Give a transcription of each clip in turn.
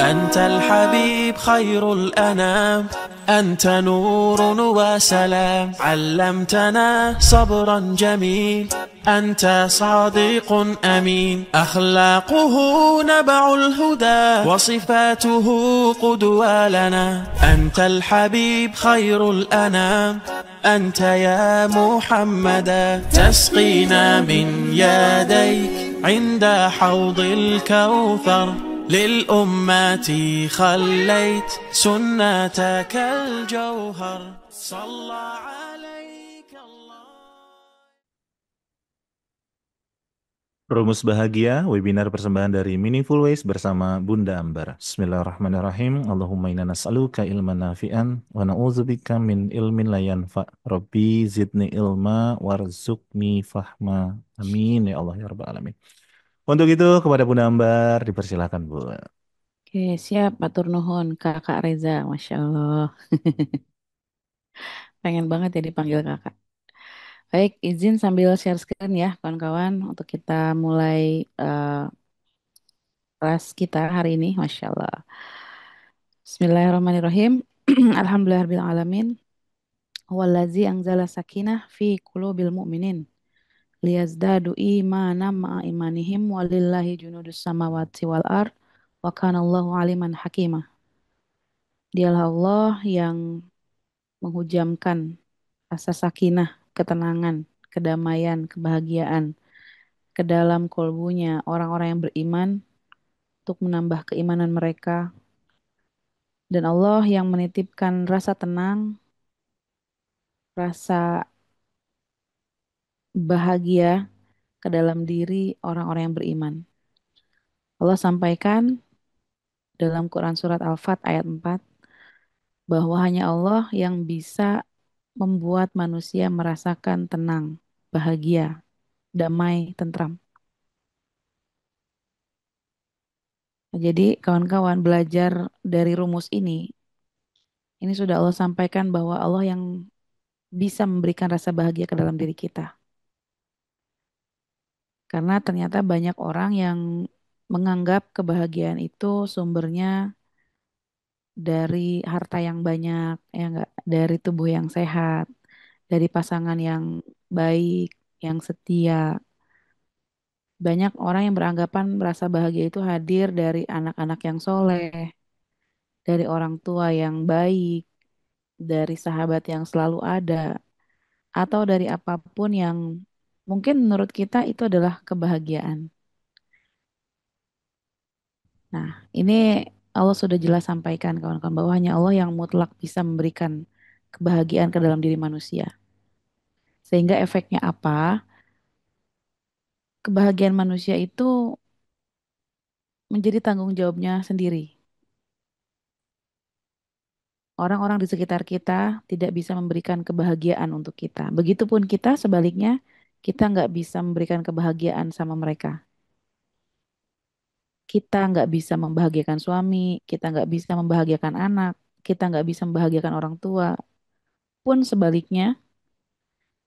أنت الحبيب خير الأنام، أنت نور وسلام، علمتنا صبرا جميل، أنت صادق أمين، أخلاقه نبع الهدى وصفاته قدوة لنا. أنت الحبيب خير الأنام، أنت يا محمدا، تسقينا من يديك عند حوض الكوثر، للأمة خليت سنتك الجوهر، صلى عليك الله. Rumus Bahagia, webinar persembahan dari Meaningful Ways bersama Bunda Ambar. Bismillahirrahmanirrahim. Allahumma inna nas'aluka ilman nafi'an wa na'udzubika min ilmin la yanfa'. Rabbi zidni ilma warzuqni fahma. Amin ya Allah ya rabbal alamin. Untuk itu kepada Bunda Ambar dipersilakan Bu. Oke, siap. Matur nuhun, Kakak Reza. Masya Allah. Pengen banget ya dipanggil kakak. Baik, izin sambil share screen ya, kawan-kawan, untuk kita mulai kelas kita hari ini. Masya Allah. Bismillahirrahmanirrahim. Alhamdulillahirrahmanirrahim. Wallazi anzala sakinah fi qulubil mu'minin liyazdadu imanan ma'a imanihim walillahi junudus samawati wal ard wa kana Allahu aliman hakimah. Dialah Allah yang menghujamkan rasa sakinah, ketenangan, kedamaian, kebahagiaan ke dalam kolbunya orang-orang yang beriman untuk menambah keimanan mereka. Dan Allah yang menitipkan rasa tenang, rasa bahagia ke dalam diri orang-orang yang beriman. Allah sampaikan dalam Quran Surat Al-Fat ayat 4 bahwa hanya Allah yang bisa membuat manusia merasakan tenang, bahagia, damai, tentram. Nah, jadi kawan-kawan belajar dari rumus ini sudah Allah sampaikan bahwa Allah yang bisa memberikan rasa bahagia ke dalam diri kita. Karena ternyata banyak orang yang menganggap kebahagiaan itu sumbernya dari harta yang banyak, ya enggak, dari tubuh yang sehat, dari pasangan yang baik, yang setia. Banyak orang yang beranggapan merasa bahagia itu hadir dari anak-anak yang soleh, dari orang tua yang baik, dari sahabat yang selalu ada, atau dari apapun yang mungkin menurut kita itu adalah kebahagiaan. Nah, ini Allah sudah jelas sampaikan kawan-kawan bahwa hanya Allah yang mutlak bisa memberikan kebahagiaan ke dalam diri manusia. Sehingga efeknya apa? Kebahagiaan manusia itu menjadi tanggung jawabnya sendiri. Orang-orang di sekitar kita tidak bisa memberikan kebahagiaan untuk kita. Begitupun kita sebaliknya, kita nggak bisa memberikan kebahagiaan sama mereka. Kita nggak bisa membahagiakan suami, kita nggak bisa membahagiakan anak, kita nggak bisa membahagiakan orang tua. Pun sebaliknya,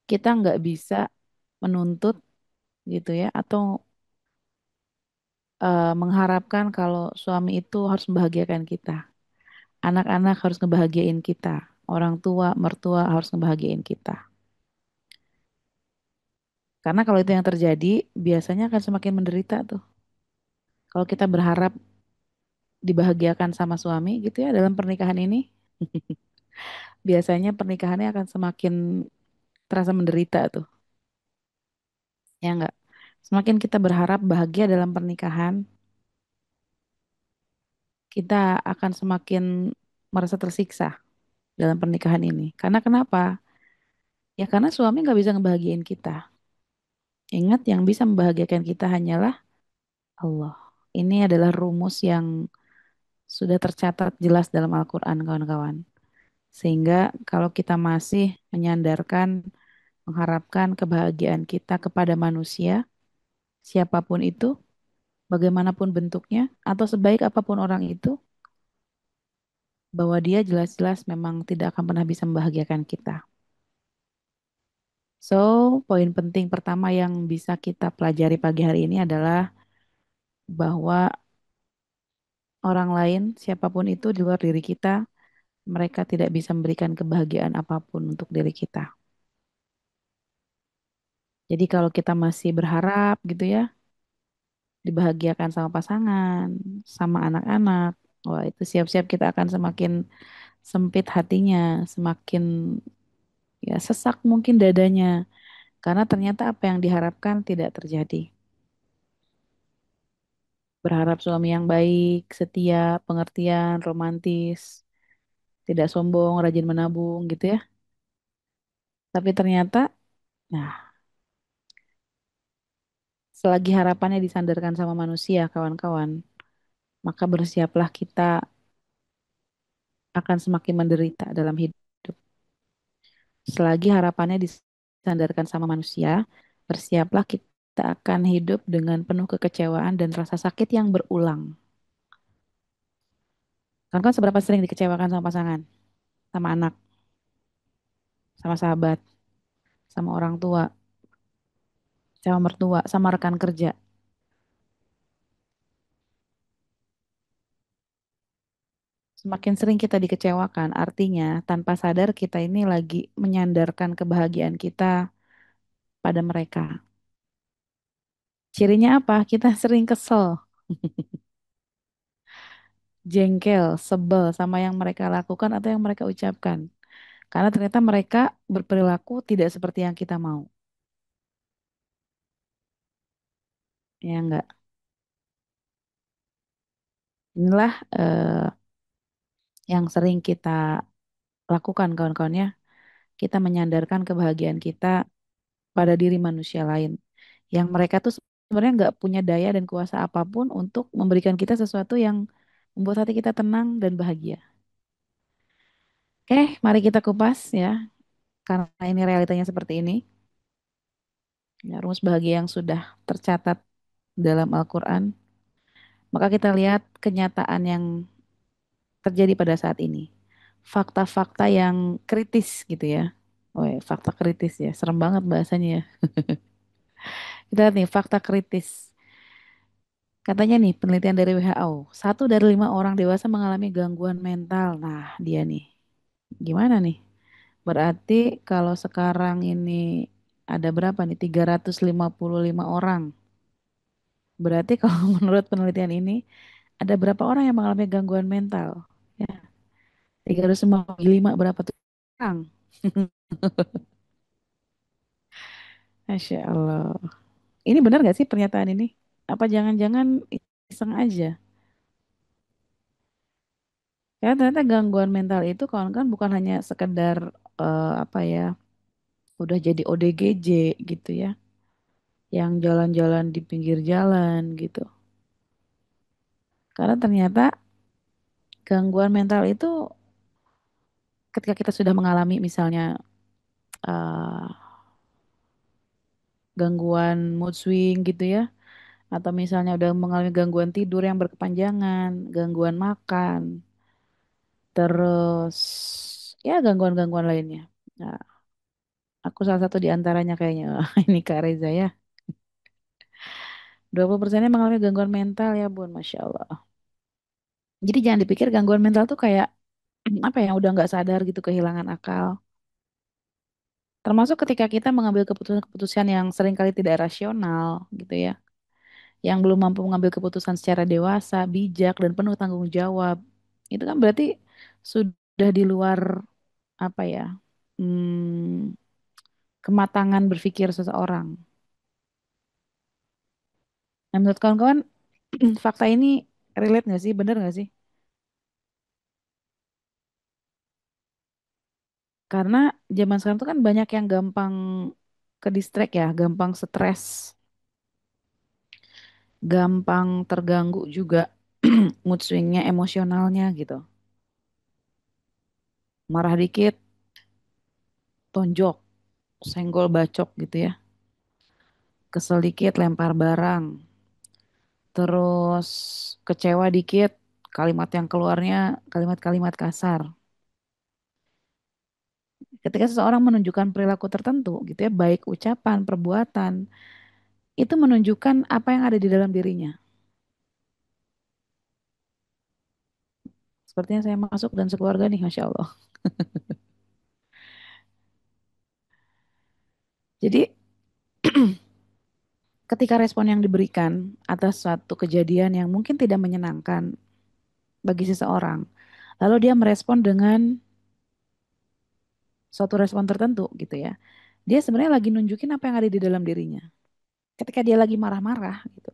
kita nggak bisa menuntut gitu ya, atau mengharapkan kalau suami itu harus membahagiakan kita. Anak-anak harus ngebahagiain kita. Orang tua, mertua harus ngebahagiain kita. Karena kalau itu yang terjadi, biasanya akan semakin menderita tuh. Kalau kita berharap dibahagiakan sama suami gitu ya dalam pernikahan ini, biasanya pernikahannya akan semakin terasa menderita tuh. Ya enggak? Semakin kita berharap bahagia dalam pernikahan, kita akan semakin merasa tersiksa dalam pernikahan ini. Karena kenapa? Ya karena suami nggak bisa ngebahagiain kita. Ingat yang bisa membahagiakan kita hanyalah Allah. Ini adalah rumus yang sudah tercatat jelas dalam Al-Quran kawan-kawan. Sehingga kalau kita masih menyandarkan, mengharapkan kebahagiaan kita kepada manusia, siapapun itu, bagaimanapun bentuknya, atau sebaik apapun orang itu, bahwa dia jelas-jelas memang tidak akan pernah bisa membahagiakan kita. So, poin penting pertama yang bisa kita pelajari pagi hari ini adalah bahwa orang lain, siapapun itu di luar diri kita, mereka tidak bisa memberikan kebahagiaan apapun untuk diri kita. Jadi kalau kita masih berharap gitu ya, dibahagiakan sama pasangan, sama anak-anak, wah itu siap-siap kita akan semakin sempit hatinya, semakin ya sesak mungkin dadanya, karena ternyata apa yang diharapkan tidak terjadi. Berharap suami yang baik, setia, pengertian, romantis, tidak sombong, rajin menabung gitu ya. Tapi ternyata, nah, selagi harapannya disandarkan sama manusia, kawan-kawan, maka bersiaplah kita akan semakin menderita dalam hidup. Selagi harapannya disandarkan sama manusia, bersiaplah kita akan hidup dengan penuh kekecewaan dan rasa sakit yang berulang. Kan seberapa sering dikecewakan sama pasangan, sama anak, sama sahabat, sama orang tua, sama mertua, sama rekan kerja. Semakin sering kita dikecewakan, artinya tanpa sadar kita ini lagi menyandarkan kebahagiaan kita pada mereka. Cirinya apa? Kita sering kesel, jengkel, sebel sama yang mereka lakukan atau yang mereka ucapkan. Karena ternyata mereka berperilaku tidak seperti yang kita mau. Ya enggak. Inilah yang sering kita lakukan kawan-kawan ya. Kita menyandarkan kebahagiaan kita pada diri manusia lain. Yang mereka tuh sebenarnya nggak punya daya dan kuasa apapun untuk memberikan kita sesuatu yang membuat hati kita tenang dan bahagia. Oke, mari kita kupas ya. Karena ini realitanya seperti ini. Ya, rumus bahagia yang sudah tercatat dalam Al-Quran. Maka kita lihat kenyataan yang terjadi pada saat ini. Fakta-fakta yang kritis gitu ya. Oh ya, fakta kritis ya. Serem banget bahasanya ya. Kita lihat nih, fakta kritis. Katanya nih, penelitian dari WHO. 1 dari 5 orang dewasa mengalami gangguan mental. Nah, dia nih. Gimana nih? Berarti kalau sekarang ini ada berapa nih? 355 orang. Berarti kalau menurut penelitian ini, ada berapa orang yang mengalami gangguan mental? Ya, 355 berapa tuh orang? Masya Allah. Ini benar gak sih pernyataan ini? Apa jangan-jangan iseng aja? Ya ternyata gangguan mental itu kawan kan bukan hanya sekedar apa ya, udah jadi ODGJ gitu ya, yang jalan-jalan di pinggir jalan gitu. Karena ternyata gangguan mental itu ketika kita sudah mengalami misalnya eh, gangguan mood swing gitu ya, atau misalnya udah mengalami gangguan tidur yang berkepanjangan, gangguan makan, terus ya gangguan-gangguan lainnya. Nah, aku salah satu di antaranya kayaknya. Ini Kak Reza ya. 20% mengalami gangguan mental ya Bun, Masya Allah. Jadi jangan dipikir gangguan mental tuh kayak apa ya, udah nggak sadar gitu, kehilangan akal. Termasuk ketika kita mengambil keputusan-keputusan yang seringkali tidak rasional gitu ya. Yang belum mampu mengambil keputusan secara dewasa, bijak, dan penuh tanggung jawab. Itu kan berarti sudah di luar apa ya, hmm, kematangan berpikir seseorang. Nah, menurut kawan-kawan, fakta ini relate nggak sih? Bener nggak sih? Karena zaman sekarang tuh kan banyak yang gampang ke distract ya, gampang stres, gampang terganggu juga mood swingnya, emosionalnya gitu. Marah dikit, tonjok, senggol bacok gitu ya. Kesel dikit, lempar barang. Terus kecewa dikit, kalimat yang keluarnya kalimat-kalimat kasar. Ketika seseorang menunjukkan perilaku tertentu gitu ya, baik ucapan, perbuatan, itu menunjukkan apa yang ada di dalam dirinya. Sepertinya saya masuk dan sekeluarga nih, Masya Allah. Jadi ketika respon yang diberikan atas suatu kejadian yang mungkin tidak menyenangkan bagi seseorang, lalu dia merespon dengan suatu respon tertentu gitu ya. Dia sebenarnya lagi nunjukin apa yang ada di dalam dirinya. Ketika dia lagi marah-marah gitu.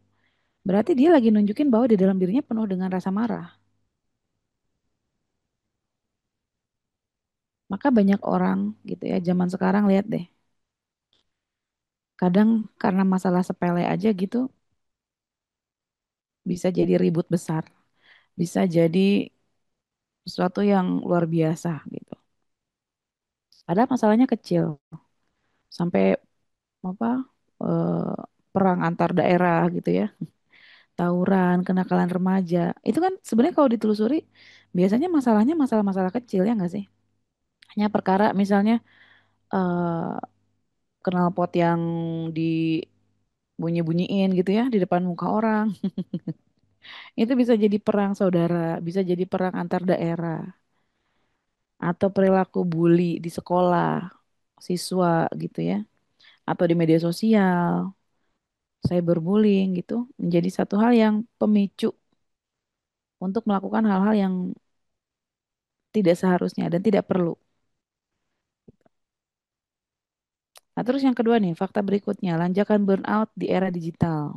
Berarti dia lagi nunjukin bahwa di dalam dirinya penuh dengan rasa marah. Maka banyak orang gitu ya, zaman sekarang lihat deh. Kadang karena masalah sepele aja gitu bisa jadi ribut besar, bisa jadi sesuatu yang luar biasa gitu. Padahal masalahnya kecil, sampai apa eh, perang antar daerah gitu ya, tawuran, kenakalan remaja. Itu kan sebenarnya kalau ditelusuri biasanya masalahnya masalah-masalah kecil ya nggak sih? Hanya perkara misalnya eh knalpot yang dibunyi-bunyiin gitu ya di depan muka orang. Itu bisa jadi perang saudara, bisa jadi perang antar daerah, atau perilaku bully di sekolah, siswa gitu ya, atau di media sosial, cyberbullying gitu, menjadi satu hal yang pemicu untuk melakukan hal-hal yang tidak seharusnya dan tidak perlu. Nah, terus yang kedua nih, fakta berikutnya, lanjakan burnout di era digital.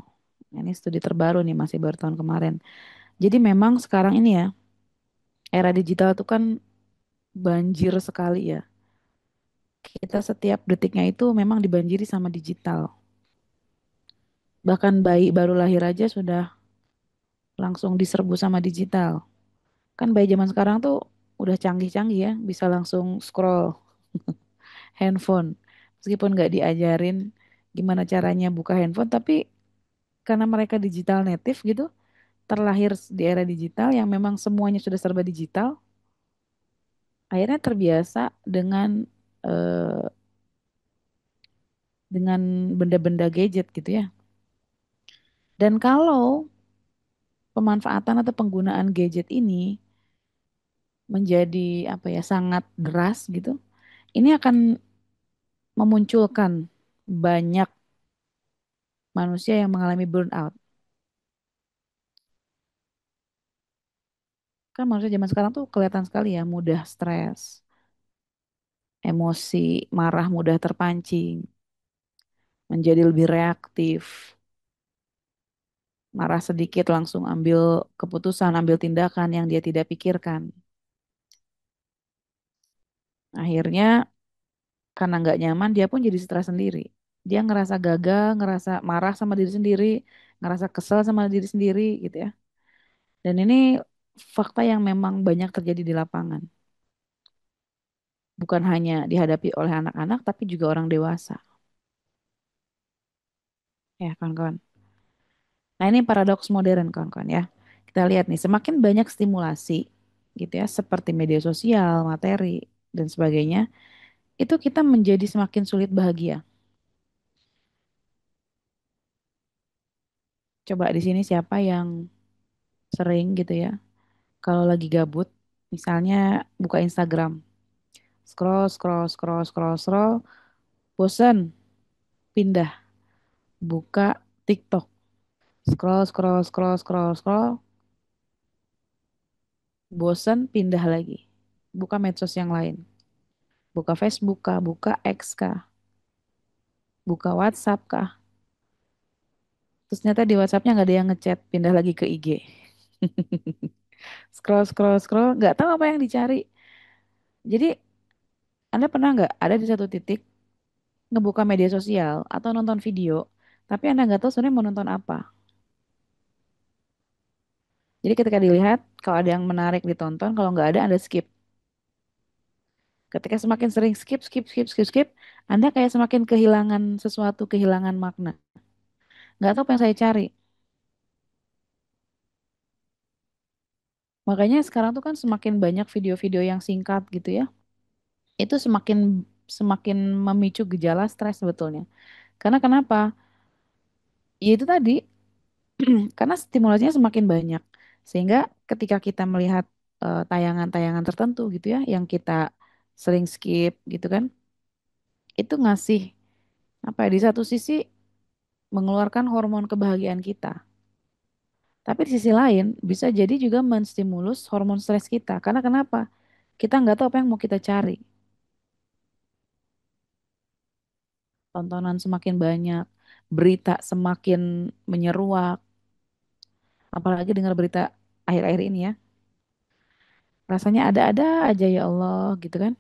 Ini studi terbaru nih, masih baru tahun kemarin. Jadi memang sekarang ini ya, era digital itu kan banjir sekali ya. Kita setiap detiknya itu memang dibanjiri sama digital. Bahkan bayi baru lahir aja sudah langsung diserbu sama digital. Kan bayi zaman sekarang tuh udah canggih-canggih ya, bisa langsung scroll handphone. Meskipun nggak diajarin gimana caranya buka handphone, tapi karena mereka digital native gitu, terlahir di era digital yang memang semuanya sudah serba digital, akhirnya terbiasa eh, dengan benda-benda gadget gitu ya. Dan kalau pemanfaatan atau penggunaan gadget ini menjadi apa ya sangat deras gitu, ini akan memunculkan banyak manusia yang mengalami burnout. Kan manusia zaman sekarang tuh kelihatan sekali ya mudah stres, emosi, marah mudah terpancing, menjadi lebih reaktif, marah sedikit langsung ambil keputusan, ambil tindakan yang dia tidak pikirkan. Akhirnya karena nggak nyaman dia pun jadi stres sendiri. Dia ngerasa gagal, ngerasa marah sama diri sendiri, ngerasa kesel sama diri sendiri gitu ya. Dan ini fakta yang memang banyak terjadi di lapangan. Bukan hanya dihadapi oleh anak-anak, tapi juga orang dewasa. Ya, kawan-kawan. Nah, ini paradoks modern, kawan-kawan ya. Kita lihat nih, semakin banyak stimulasi gitu ya, seperti media sosial, materi, dan sebagainya, itu kita menjadi semakin sulit bahagia. Coba di sini siapa yang sering gitu ya, kalau lagi gabut, misalnya buka Instagram, scroll, scroll, scroll, scroll, scroll, bosen, pindah, buka TikTok, scroll, scroll, scroll, scroll, scroll, bosen, pindah lagi, buka medsos yang lain, buka Facebook kah, buka X kah, buka WhatsApp kah, terus ternyata di WhatsAppnya nggak ada yang ngechat, pindah lagi ke IG, scroll, scroll, scroll, nggak tahu apa yang dicari. Jadi Anda pernah nggak ada di satu titik ngebuka media sosial atau nonton video, tapi Anda nggak tahu sebenarnya mau nonton apa. Jadi ketika dilihat, kalau ada yang menarik ditonton, kalau nggak ada, Anda skip. Ketika semakin sering skip, skip, skip, skip, skip, Anda kayak semakin kehilangan sesuatu, kehilangan makna. Nggak tahu apa yang saya cari. Makanya sekarang tuh kan semakin banyak video-video yang singkat gitu ya. Itu semakin semakin memicu gejala stres sebetulnya. Karena kenapa? Ya itu tadi, karena stimulasinya semakin banyak. Sehingga ketika kita melihat tayangan-tayangan tertentu gitu ya, yang kita sering skip gitu kan, itu ngasih apa ya, di satu sisi mengeluarkan hormon kebahagiaan kita. Tapi di sisi lain bisa jadi juga menstimulus hormon stres kita. Karena kenapa? Kita nggak tahu apa yang mau kita cari. Tontonan semakin banyak, berita semakin menyeruak, apalagi dengar berita akhir-akhir ini ya. Rasanya ada-ada aja ya Allah gitu kan,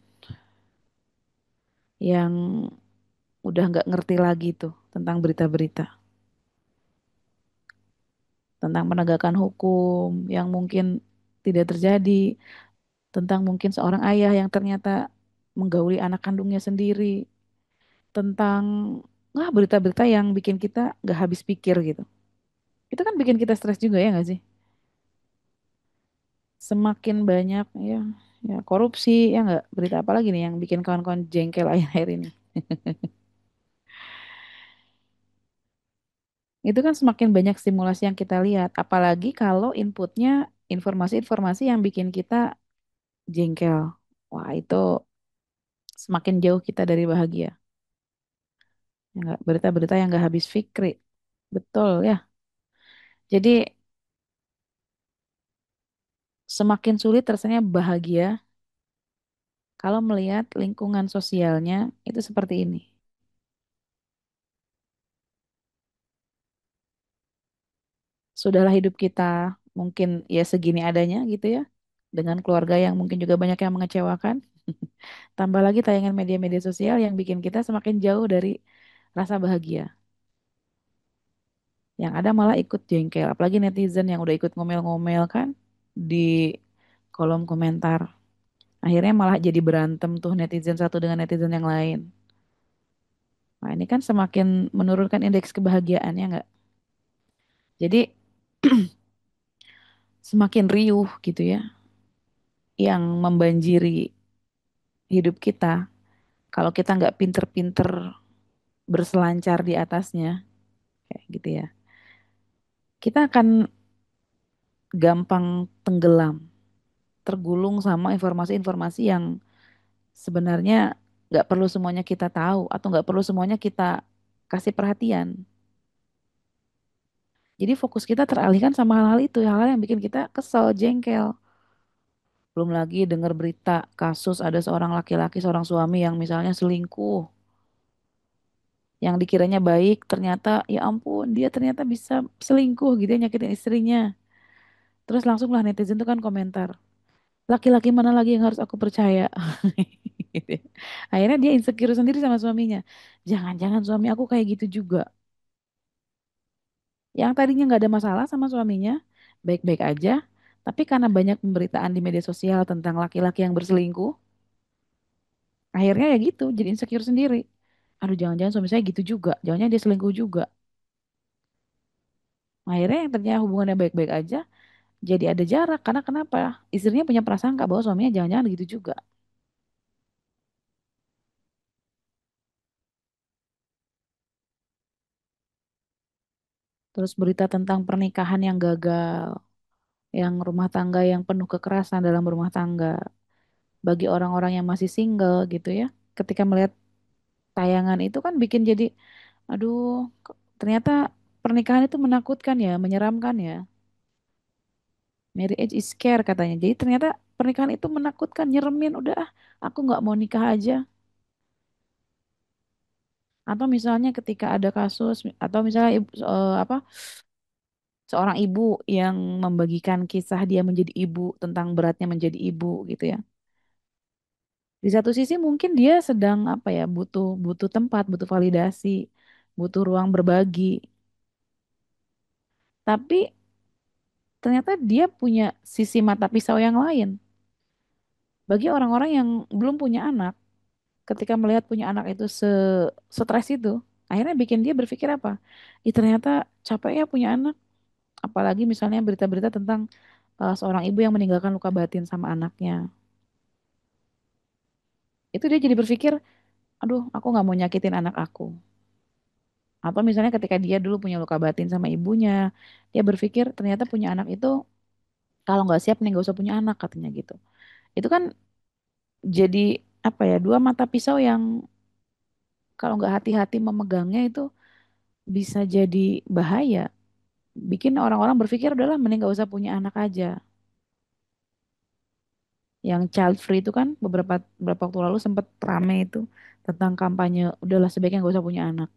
yang udah nggak ngerti lagi tuh tentang berita-berita, tentang penegakan hukum yang mungkin tidak terjadi, tentang mungkin seorang ayah yang ternyata menggauli anak kandungnya sendiri, tentang berita-berita yang bikin kita nggak habis pikir gitu. Itu kan bikin kita stres juga ya nggak sih? Semakin banyak ya, ya korupsi ya nggak, berita apa lagi nih yang bikin kawan-kawan jengkel akhir-akhir ini. Itu kan semakin banyak stimulasi yang kita lihat, apalagi kalau inputnya informasi-informasi yang bikin kita jengkel. Wah, itu semakin jauh kita dari bahagia. Ya nggak, berita-berita yang nggak habis fikri. Betul ya. Jadi semakin sulit rasanya bahagia kalau melihat lingkungan sosialnya itu seperti ini. Sudahlah hidup kita mungkin ya segini adanya gitu ya. Dengan keluarga yang mungkin juga banyak yang mengecewakan. Tambah lagi tayangan media-media sosial yang bikin kita semakin jauh dari rasa bahagia. Yang ada malah ikut jengkel. Apalagi netizen yang udah ikut ngomel-ngomel kan di kolom komentar. Akhirnya malah jadi berantem tuh netizen satu dengan netizen yang lain. Nah ini kan semakin menurunkan indeks kebahagiaannya nggak? Jadi semakin riuh gitu ya. Yang membanjiri hidup kita. Kalau kita nggak pinter-pinter berselancar di atasnya. Kayak gitu ya. Kita akan gampang tenggelam, tergulung sama informasi-informasi yang sebenarnya nggak perlu semuanya kita tahu atau nggak perlu semuanya kita kasih perhatian. Jadi fokus kita teralihkan sama hal-hal itu, hal-hal yang bikin kita kesel, jengkel. Belum lagi dengar berita kasus ada seorang laki-laki, seorang suami yang misalnya selingkuh, yang dikiranya baik, ternyata ya ampun dia ternyata bisa selingkuh gitu ya, nyakitin istrinya. Terus langsung lah netizen tuh kan komentar, laki-laki mana lagi yang harus aku percaya? Gitu ya. Akhirnya dia insecure sendiri sama suaminya. Jangan-jangan suami aku kayak gitu juga. Yang tadinya nggak ada masalah sama suaminya, baik-baik aja. Tapi karena banyak pemberitaan di media sosial tentang laki-laki yang berselingkuh, akhirnya ya gitu, jadi insecure sendiri. Aduh, jangan-jangan suami saya gitu juga. Jangan-jangan dia selingkuh juga. Akhirnya yang ternyata hubungannya baik-baik aja, jadi ada jarak. Karena kenapa? Istrinya punya prasangka bahwa suaminya jangan-jangan gitu juga. Terus berita tentang pernikahan yang gagal, yang rumah tangga yang penuh kekerasan dalam rumah tangga. Bagi orang-orang yang masih single gitu ya, ketika melihat tayangan itu kan bikin jadi, aduh, ternyata pernikahan itu menakutkan ya, menyeramkan ya. Marriage is scare katanya. Jadi ternyata pernikahan itu menakutkan, nyeremin. Udah, aku nggak mau nikah aja. Atau misalnya ketika ada kasus, atau misalnya apa, seorang ibu yang membagikan kisah dia menjadi ibu, tentang beratnya menjadi ibu gitu ya. Di satu sisi mungkin dia sedang apa ya, butuh butuh tempat, butuh validasi, butuh ruang berbagi. Tapi ternyata dia punya sisi mata pisau yang lain. Bagi orang-orang yang belum punya anak, ketika melihat punya anak itu stres itu, akhirnya bikin dia berpikir apa? Ih, ternyata capek ya punya anak. Apalagi misalnya berita-berita tentang seorang ibu yang meninggalkan luka batin sama anaknya. Itu dia jadi berpikir, aduh, aku nggak mau nyakitin anak aku. Atau misalnya ketika dia dulu punya luka batin sama ibunya, dia berpikir ternyata punya anak itu Kalau nggak siap nih nggak usah punya anak katanya gitu. Itu kan jadi apa ya, dua mata pisau yang kalau nggak hati-hati memegangnya itu bisa jadi bahaya. Bikin orang-orang berpikir udahlah mending nggak usah punya anak aja. Yang child free itu kan beberapa waktu lalu sempat rame itu tentang kampanye udahlah sebaiknya nggak usah punya anak.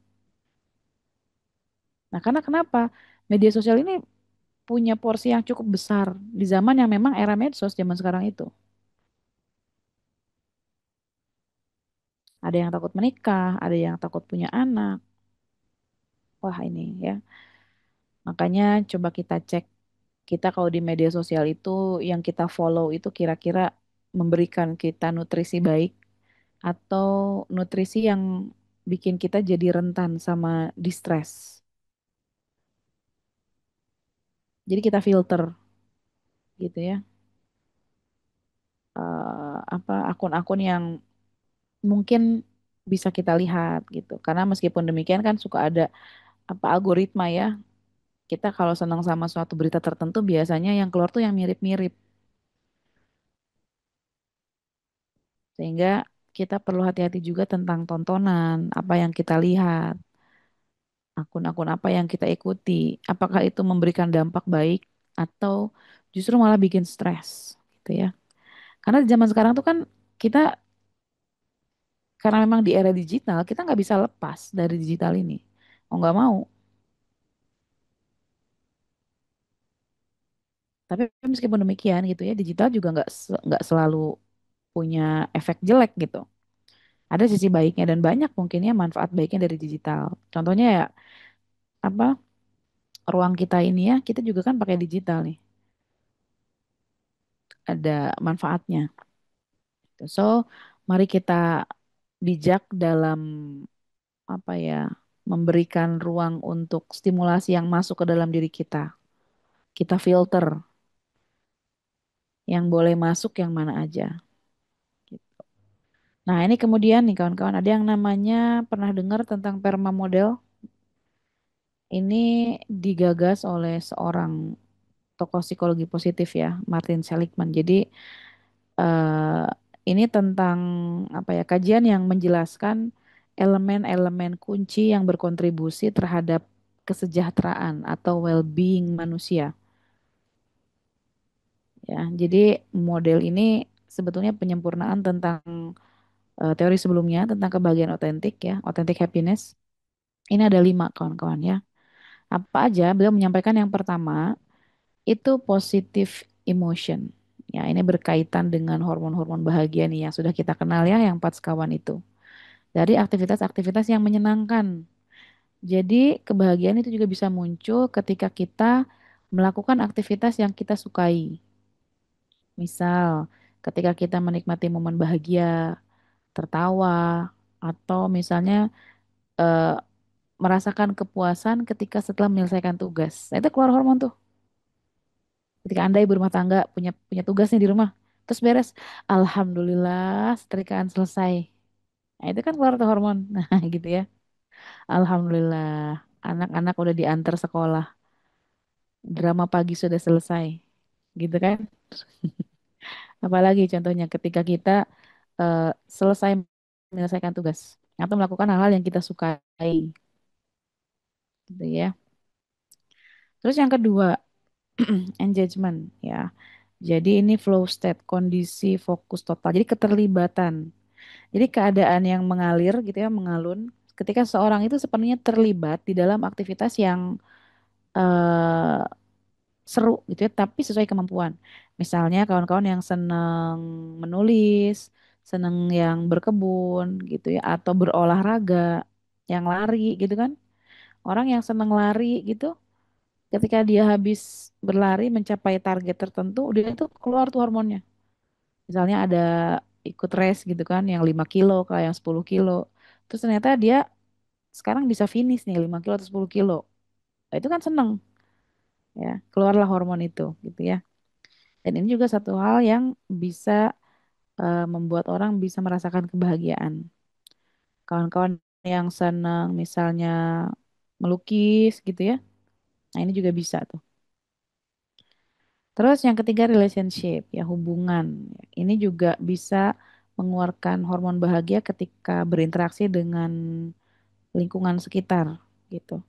Nah, karena kenapa? Media sosial ini punya porsi yang cukup besar di zaman yang memang era medsos zaman sekarang itu. Ada yang takut menikah, ada yang takut punya anak. Wah, ini ya. Makanya coba kita cek kita kalau di media sosial itu yang kita follow itu kira-kira memberikan kita nutrisi baik atau nutrisi yang bikin kita jadi rentan sama distress. Jadi kita filter gitu ya. Apa akun-akun yang mungkin bisa kita lihat gitu. Karena meskipun demikian kan suka ada apa algoritma ya. Kita kalau senang sama suatu berita tertentu biasanya yang keluar tuh yang mirip-mirip. Sehingga kita perlu hati-hati juga tentang tontonan, apa yang kita lihat, akun-akun apa yang kita ikuti. Apakah itu memberikan dampak baik atau justru malah bikin stres gitu ya. Karena di zaman sekarang tuh kan kita karena memang di era digital kita nggak bisa lepas dari digital ini. Mau nggak mau. Tapi meskipun demikian gitu ya, digital juga nggak selalu punya efek jelek gitu. Ada sisi baiknya dan banyak mungkin ya manfaat baiknya dari digital. Contohnya ya apa ruang kita ini ya, kita juga kan pakai digital nih. Ada manfaatnya. So, mari kita bijak dalam apa ya, memberikan ruang untuk stimulasi yang masuk ke dalam diri kita. Kita filter yang boleh masuk yang mana aja. Nah, ini kemudian nih kawan-kawan ada yang namanya pernah dengar tentang perma model. Ini digagas oleh seorang tokoh psikologi positif ya, Martin Seligman. Jadi eh, ini tentang apa ya, kajian yang menjelaskan elemen-elemen kunci yang berkontribusi terhadap kesejahteraan atau well-being manusia. Ya, jadi model ini sebetulnya penyempurnaan tentang teori sebelumnya tentang kebahagiaan otentik ya, authentic happiness. Ini ada 5 kawan-kawan ya. Apa aja? Beliau menyampaikan yang pertama itu positive emotion. Ya, ini berkaitan dengan hormon-hormon bahagia nih yang sudah kita kenal ya, yang 4 sekawan itu. Dari aktivitas-aktivitas yang menyenangkan. Jadi, kebahagiaan itu juga bisa muncul ketika kita melakukan aktivitas yang kita sukai. Misal, ketika kita menikmati momen bahagia, tertawa, atau misalnya eh, merasakan kepuasan ketika setelah menyelesaikan tugas. Nah, itu keluar hormon tuh. Ketika Anda ibu rumah tangga punya punya tugas nih di rumah, terus beres, alhamdulillah setrikaan selesai. Nah, itu kan keluar tuh hormon. Nah, gitu ya. Alhamdulillah anak-anak udah diantar sekolah. Drama pagi sudah selesai. Gitu kan? Apalagi contohnya ketika kita selesai menyelesaikan tugas atau melakukan hal-hal yang kita sukai, gitu ya. Terus yang kedua, engagement ya. Jadi ini flow state, kondisi fokus total. Jadi keterlibatan. Jadi keadaan yang mengalir gitu ya, mengalun ketika seorang itu sepenuhnya terlibat di dalam aktivitas yang eh, seru gitu ya, tapi sesuai kemampuan. Misalnya kawan-kawan yang senang menulis, senang yang berkebun gitu ya, atau berolahraga, yang lari gitu kan. Orang yang senang lari gitu, ketika dia habis berlari mencapai target tertentu, dia itu keluar tuh hormonnya. Misalnya ada ikut race gitu kan, yang 5 kilo, kayak yang 10 kilo. Terus ternyata dia sekarang bisa finish nih 5 kilo atau 10 kilo. Nah, itu kan seneng ya, keluarlah hormon itu gitu ya. Dan ini juga satu hal yang bisa membuat orang bisa merasakan kebahagiaan. Kawan-kawan yang senang misalnya melukis gitu ya. Nah, ini juga bisa tuh. Terus yang ketiga relationship, ya hubungan. Ini juga bisa mengeluarkan hormon bahagia ketika berinteraksi dengan lingkungan sekitar gitu.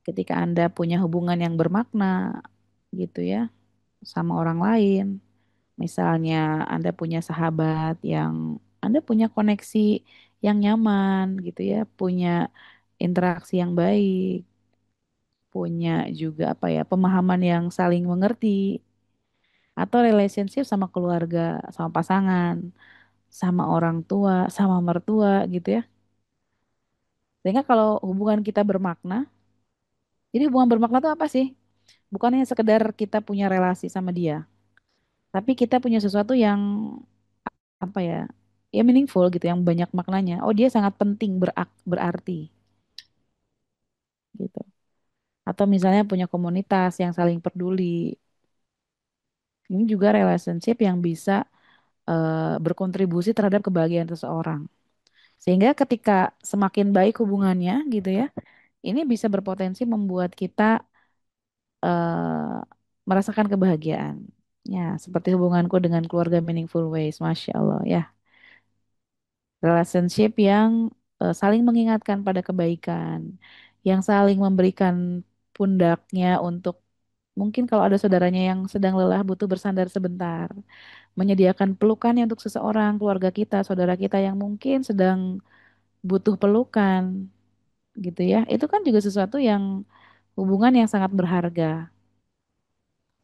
Ketika Anda punya hubungan yang bermakna gitu ya sama orang lain. Misalnya Anda punya sahabat yang Anda punya koneksi yang nyaman gitu ya, punya interaksi yang baik, punya juga apa ya, pemahaman yang saling mengerti, atau relationship sama keluarga, sama pasangan, sama orang tua, sama mertua gitu ya. Sehingga kalau hubungan kita bermakna, jadi hubungan bermakna itu apa sih? Bukan hanya sekedar kita punya relasi sama dia, tapi kita punya sesuatu yang apa ya? Ya meaningful gitu, yang banyak maknanya. Oh, dia sangat penting berarti gitu. Atau misalnya punya komunitas yang saling peduli. Ini juga relationship yang bisa berkontribusi terhadap kebahagiaan seseorang. Sehingga ketika semakin baik hubungannya gitu ya, ini bisa berpotensi membuat kita eh, merasakan kebahagiaan. Ya, seperti hubunganku dengan keluarga Meaningful Ways, Masya Allah ya. Relationship yang saling mengingatkan pada kebaikan, yang saling memberikan pundaknya untuk mungkin kalau ada saudaranya yang sedang lelah butuh bersandar sebentar, menyediakan pelukannya untuk seseorang, keluarga kita, saudara kita yang mungkin sedang butuh pelukan gitu ya. Itu kan juga sesuatu yang hubungan yang sangat berharga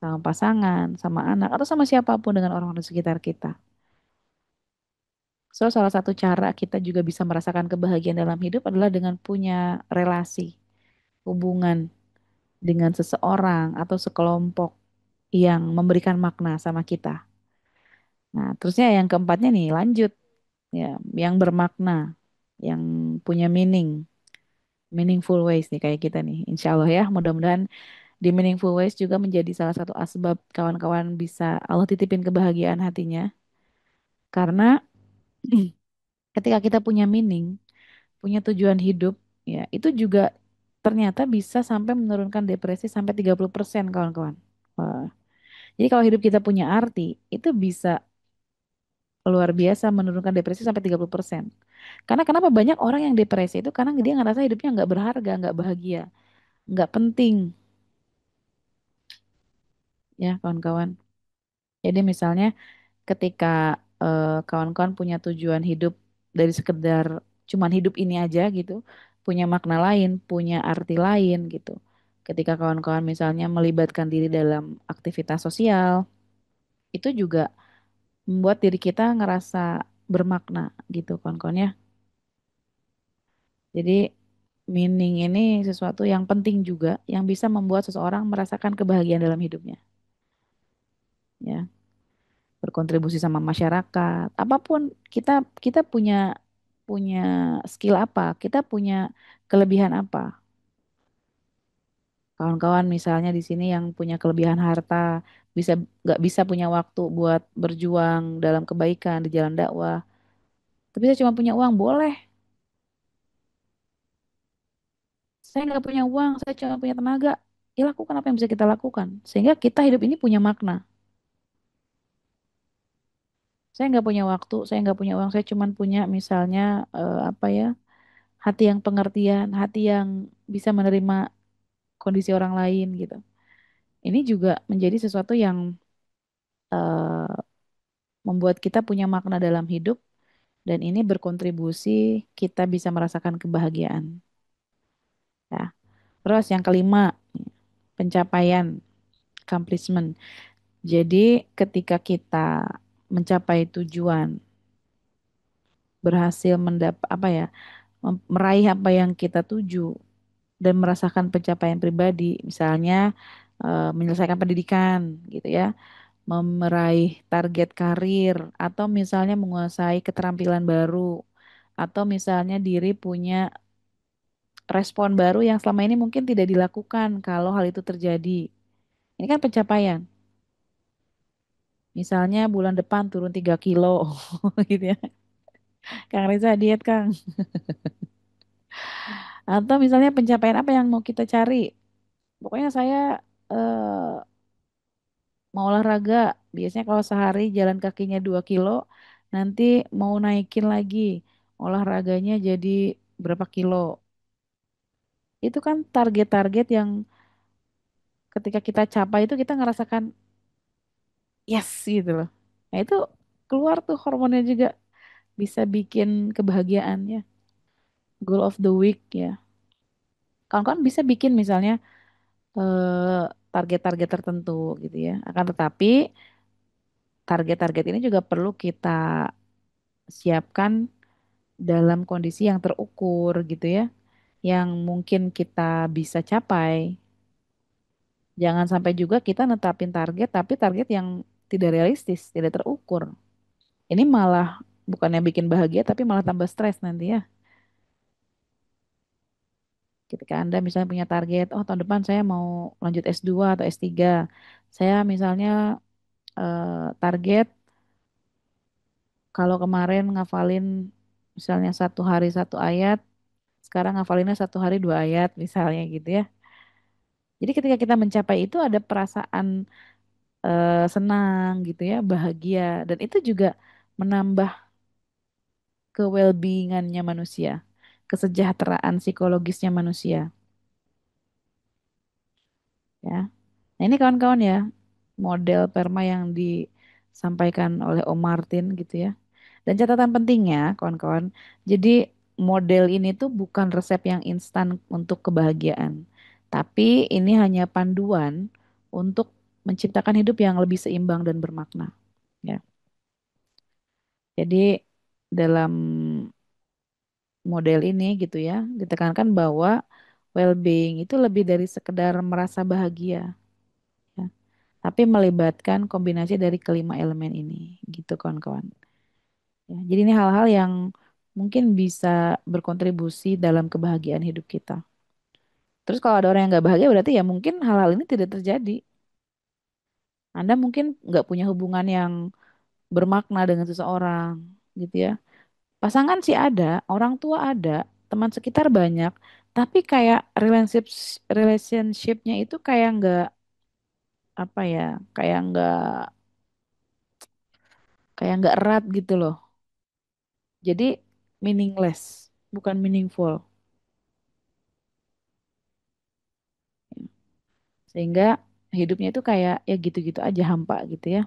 sama pasangan, sama anak, atau sama siapapun dengan orang di sekitar kita. So, salah satu cara kita juga bisa merasakan kebahagiaan dalam hidup adalah dengan punya relasi, hubungan dengan seseorang atau sekelompok yang memberikan makna sama kita. Nah, terusnya yang keempatnya nih, lanjut ya, yang bermakna, yang punya meaningful ways nih kayak kita nih. Insya Allah ya, mudah-mudahan di meaningful ways juga menjadi salah satu asbab kawan-kawan bisa Allah titipin kebahagiaan hatinya. Karena ketika kita punya punya tujuan hidup, ya itu juga ternyata bisa sampai menurunkan depresi sampai 30% kawan-kawan. Wah. Jadi kalau hidup kita punya arti, itu bisa luar biasa menurunkan depresi sampai 30%. Karena kenapa banyak orang yang depresi itu karena dia ngerasa hidupnya nggak berharga, nggak bahagia, nggak penting, ya kawan-kawan. Jadi misalnya ketika kawan-kawan punya tujuan hidup dari sekedar cuman hidup ini aja gitu, punya makna lain, punya arti lain gitu. Ketika kawan-kawan misalnya melibatkan diri dalam aktivitas sosial, itu juga membuat diri kita ngerasa bermakna gitu kawan-kawan ya. Jadi meaning ini sesuatu yang penting juga yang bisa membuat seseorang merasakan kebahagiaan dalam hidupnya, ya. Berkontribusi sama masyarakat. Apapun kita kita punya punya skill apa, kita punya kelebihan apa. Kawan-kawan misalnya di sini yang punya kelebihan harta, bisa nggak bisa punya waktu buat berjuang dalam kebaikan di jalan dakwah. Tapi saya cuma punya uang, boleh. Saya nggak punya uang, saya cuma punya tenaga. Ya lakukan apa yang bisa kita lakukan. Sehingga kita hidup ini punya makna. Saya nggak punya waktu, saya nggak punya uang, saya cuma punya misalnya apa ya, hati yang pengertian, hati yang bisa menerima kondisi orang lain gitu. Ini juga menjadi sesuatu yang eh, membuat kita punya makna dalam hidup dan ini berkontribusi kita bisa merasakan kebahagiaan. Ya. Terus yang kelima, pencapaian, accomplishment. Jadi ketika kita mencapai tujuan, berhasil apa ya, meraih apa yang kita tuju dan merasakan pencapaian pribadi, misalnya menyelesaikan pendidikan gitu ya, meraih target karir atau misalnya menguasai keterampilan baru atau misalnya diri punya respon baru yang selama ini mungkin tidak dilakukan kalau hal itu terjadi. Ini kan pencapaian. Misalnya bulan depan turun 3 kilo gitu ya. Kang Reza diet Kang. Atau misalnya pencapaian apa yang mau kita cari. Pokoknya saya eh, mau olahraga, biasanya kalau sehari jalan kakinya 2 kilo, nanti mau naikin lagi olahraganya jadi berapa kilo. Itu kan target-target yang ketika kita capai itu kita ngerasakan yes gitu loh. Nah itu keluar tuh hormonnya juga bisa bikin kebahagiaan ya. Goal of the week ya. Kawan-kawan bisa bikin misalnya target-target tertentu gitu ya. Akan tetapi target-target ini juga perlu kita siapkan dalam kondisi yang terukur gitu ya. Yang mungkin kita bisa capai. Jangan sampai juga kita netapin target tapi target yang tidak realistis, tidak terukur. Ini malah bukannya bikin bahagia tapi malah tambah stres nanti ya. Ketika Anda misalnya punya target, oh tahun depan saya mau lanjut S2 atau S3. Saya misalnya target kalau kemarin ngafalin misalnya satu hari satu ayat, sekarang ngafalinnya satu hari 2 ayat misalnya gitu ya. Jadi ketika kita mencapai itu ada perasaan senang gitu ya, bahagia dan itu juga menambah ke well-being-annya manusia, kesejahteraan psikologisnya manusia ya. Nah, ini kawan-kawan ya, model perma yang disampaikan oleh Om Martin gitu ya. Dan catatan pentingnya, kawan-kawan, jadi model ini tuh bukan resep yang instan untuk kebahagiaan. Tapi ini hanya panduan untuk menciptakan hidup yang lebih seimbang dan bermakna. Ya. Jadi dalam model ini gitu ya, ditekankan bahwa well-being itu lebih dari sekedar merasa bahagia. Ya. Tapi melibatkan kombinasi dari kelima elemen ini, gitu kawan-kawan. Ya, jadi ini hal-hal yang mungkin bisa berkontribusi dalam kebahagiaan hidup kita. Terus kalau ada orang yang nggak bahagia berarti ya mungkin hal-hal ini tidak terjadi. Anda mungkin nggak punya hubungan yang bermakna dengan seseorang, gitu ya. Pasangan sih ada, orang tua ada, teman sekitar banyak, tapi kayak relationshipnya itu apa ya, kayak nggak erat gitu loh. Jadi meaningless, bukan meaningful. Sehingga hidupnya itu kayak ya gitu-gitu aja hampa gitu ya.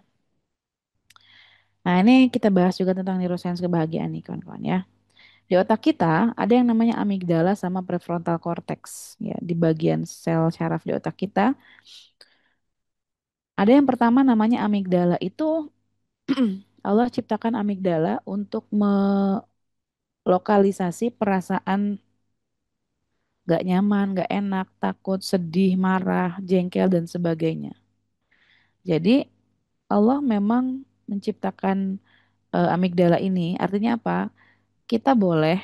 Nah, ini kita bahas juga tentang neuroscience kebahagiaan nih kawan-kawan ya. Di otak kita ada yang namanya amigdala sama prefrontal cortex ya. Di bagian sel syaraf di otak kita ada yang pertama namanya amigdala. Itu Allah ciptakan amigdala untuk melokalisasi perasaan gak nyaman, gak enak, takut, sedih, marah, jengkel dan sebagainya. Jadi Allah memang menciptakan amigdala ini artinya apa? Kita boleh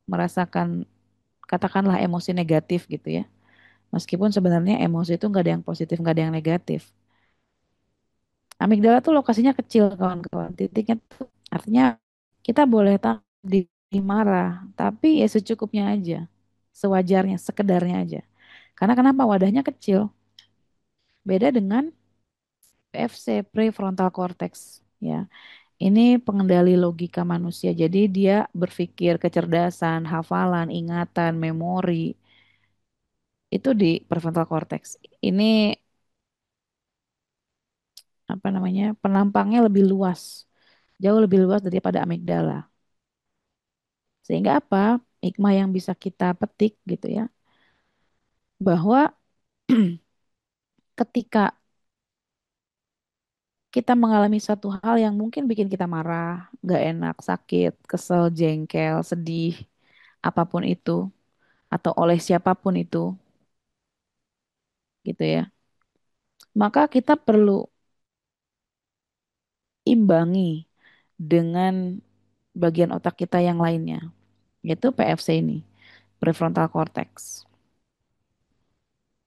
merasakan katakanlah emosi negatif gitu ya. Meskipun sebenarnya emosi itu nggak ada yang positif, nggak ada yang negatif. Amigdala tuh lokasinya kecil kawan-kawan. Titiknya tuh artinya kita boleh di marah, tapi ya secukupnya aja, sewajarnya, sekedarnya aja. Karena kenapa wadahnya kecil? Beda dengan PFC, prefrontal cortex ya. Ini pengendali logika manusia. Jadi dia berpikir kecerdasan, hafalan, ingatan, memori itu di prefrontal cortex. Ini apa namanya? Penampangnya lebih luas, jauh lebih luas daripada amigdala. Sehingga apa? Hikmah yang bisa kita petik gitu ya, bahwa ketika kita mengalami satu hal yang mungkin bikin kita marah, gak enak, sakit, kesel, jengkel, sedih, apapun itu, atau oleh siapapun itu, gitu ya. Maka kita perlu imbangi dengan bagian otak kita yang lainnya, yaitu PFC ini, prefrontal cortex.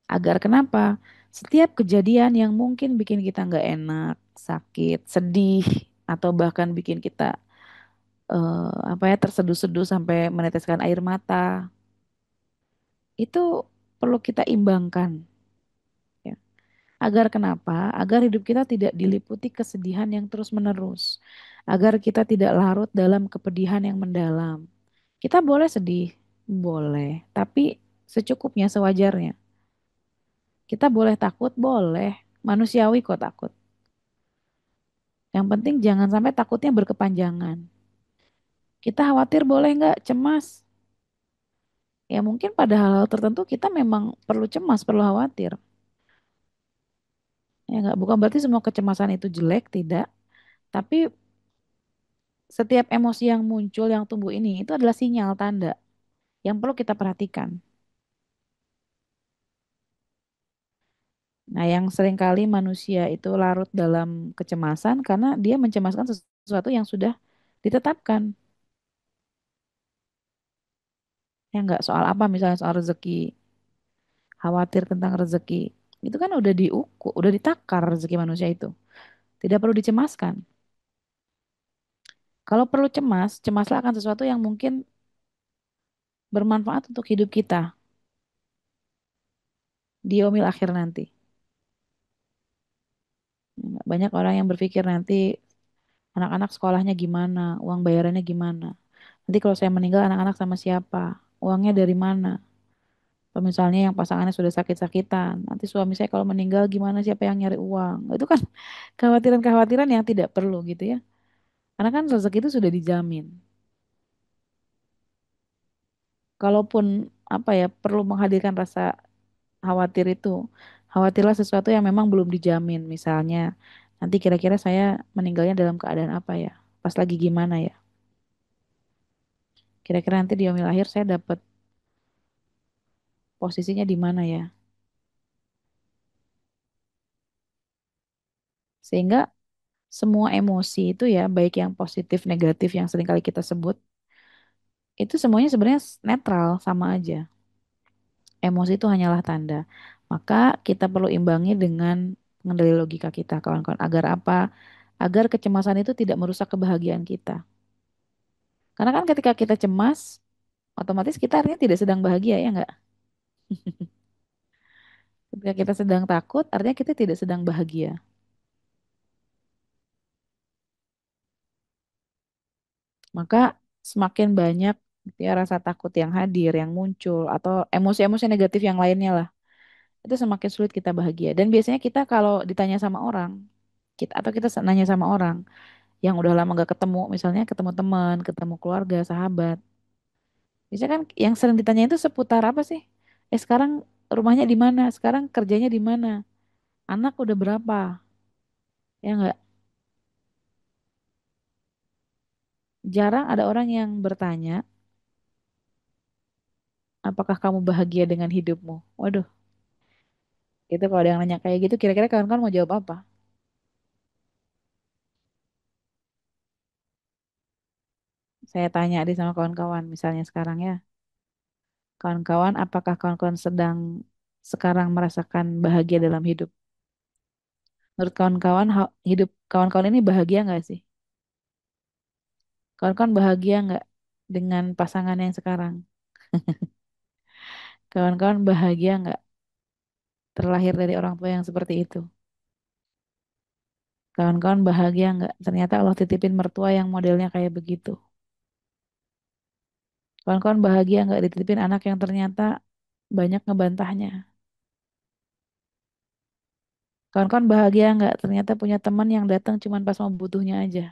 Agar kenapa? Setiap kejadian yang mungkin bikin kita nggak enak, sakit, sedih, atau bahkan bikin kita apa ya terseduh-seduh sampai meneteskan air mata, itu perlu kita imbangkan. Ya. Agar kenapa? Agar hidup kita tidak diliputi kesedihan yang terus-menerus. Agar kita tidak larut dalam kepedihan yang mendalam. Kita boleh sedih, boleh, tapi secukupnya, sewajarnya. Kita boleh takut, boleh. Manusiawi kok takut. Yang penting jangan sampai takutnya berkepanjangan. Kita khawatir boleh nggak? Cemas. Ya mungkin pada hal-hal tertentu kita memang perlu cemas, perlu khawatir. Ya nggak, bukan berarti semua kecemasan itu jelek, tidak. Tapi setiap emosi yang muncul, yang tumbuh ini, itu adalah sinyal tanda yang perlu kita perhatikan. Nah, yang seringkali manusia itu larut dalam kecemasan karena dia mencemaskan sesuatu yang sudah ditetapkan. Ya nggak, soal apa, misalnya soal rezeki, khawatir tentang rezeki. Itu kan udah diukur, udah ditakar rezeki manusia itu. Tidak perlu dicemaskan. Kalau perlu cemas, cemaslah akan sesuatu yang mungkin bermanfaat untuk hidup kita di yaumil akhir nanti. Banyak orang yang berpikir nanti anak-anak sekolahnya gimana, uang bayarannya gimana. Nanti kalau saya meninggal anak-anak sama siapa, uangnya dari mana. Kalau misalnya yang pasangannya sudah sakit-sakitan, nanti suami saya kalau meninggal gimana, siapa yang nyari uang. Itu kan kekhawatiran-kekhawatiran yang tidak perlu gitu ya. Karena kan rezeki itu sudah dijamin. Kalaupun apa ya, perlu menghadirkan rasa khawatir itu, khawatirlah sesuatu yang memang belum dijamin. Misalnya, nanti kira-kira saya meninggalnya dalam keadaan apa ya? Pas lagi gimana ya? Kira-kira nanti di yaumil akhir saya dapat posisinya di mana ya? Sehingga semua emosi itu ya, baik yang positif, negatif yang seringkali kita sebut, itu semuanya sebenarnya netral, sama aja. Emosi itu hanyalah tanda. Maka kita perlu imbangi dengan mengendali logika kita, kawan-kawan. Agar apa? Agar kecemasan itu tidak merusak kebahagiaan kita. Karena kan ketika kita cemas, otomatis kita artinya tidak sedang bahagia, ya enggak? Ketika kita sedang takut, artinya kita tidak sedang bahagia. Maka semakin banyak gitu ya rasa takut yang hadir, yang muncul, atau emosi-emosi negatif yang lainnya lah, itu semakin sulit kita bahagia. Dan biasanya kita kalau ditanya sama orang, atau kita nanya sama orang yang udah lama gak ketemu, misalnya ketemu teman, ketemu keluarga, sahabat, biasanya kan yang sering ditanya itu seputar apa sih? Sekarang rumahnya di mana? Sekarang kerjanya di mana? Anak udah berapa? Ya enggak? Jarang ada orang yang bertanya, apakah kamu bahagia dengan hidupmu? Waduh, itu kalau ada yang nanya kayak gitu, kira-kira kawan-kawan mau jawab apa? Saya tanya di sama kawan-kawan, misalnya sekarang ya. Kawan-kawan, apakah kawan-kawan sedang sekarang merasakan bahagia dalam hidup? Menurut kawan-kawan, hidup kawan-kawan ini bahagia nggak sih? Kawan-kawan bahagia nggak dengan pasangan yang sekarang? Kawan-kawan bahagia nggak terlahir dari orang tua yang seperti itu? Kawan-kawan bahagia nggak ternyata Allah titipin mertua yang modelnya kayak begitu? Kawan-kawan bahagia nggak dititipin anak yang ternyata banyak ngebantahnya? Kawan-kawan bahagia nggak ternyata punya teman yang datang cuma pas mau butuhnya aja?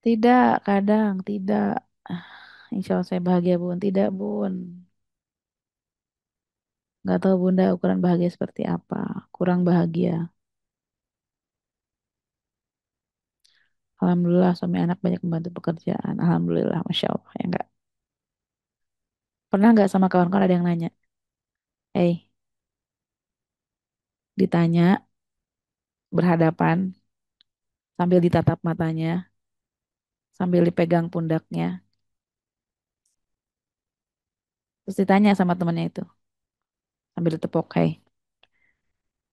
Tidak, kadang tidak. Ah, Insya Allah saya bahagia bun. Tidak bun. Nggak tahu bunda ukuran bahagia seperti apa. Kurang bahagia. Alhamdulillah suami anak banyak membantu pekerjaan. Alhamdulillah, Masya Allah. Ya enggak. Pernah nggak sama kawan-kawan ada yang nanya? Ditanya berhadapan sambil ditatap matanya, sambil dipegang pundaknya. Terus ditanya sama temannya itu sambil ditepok, "Hei,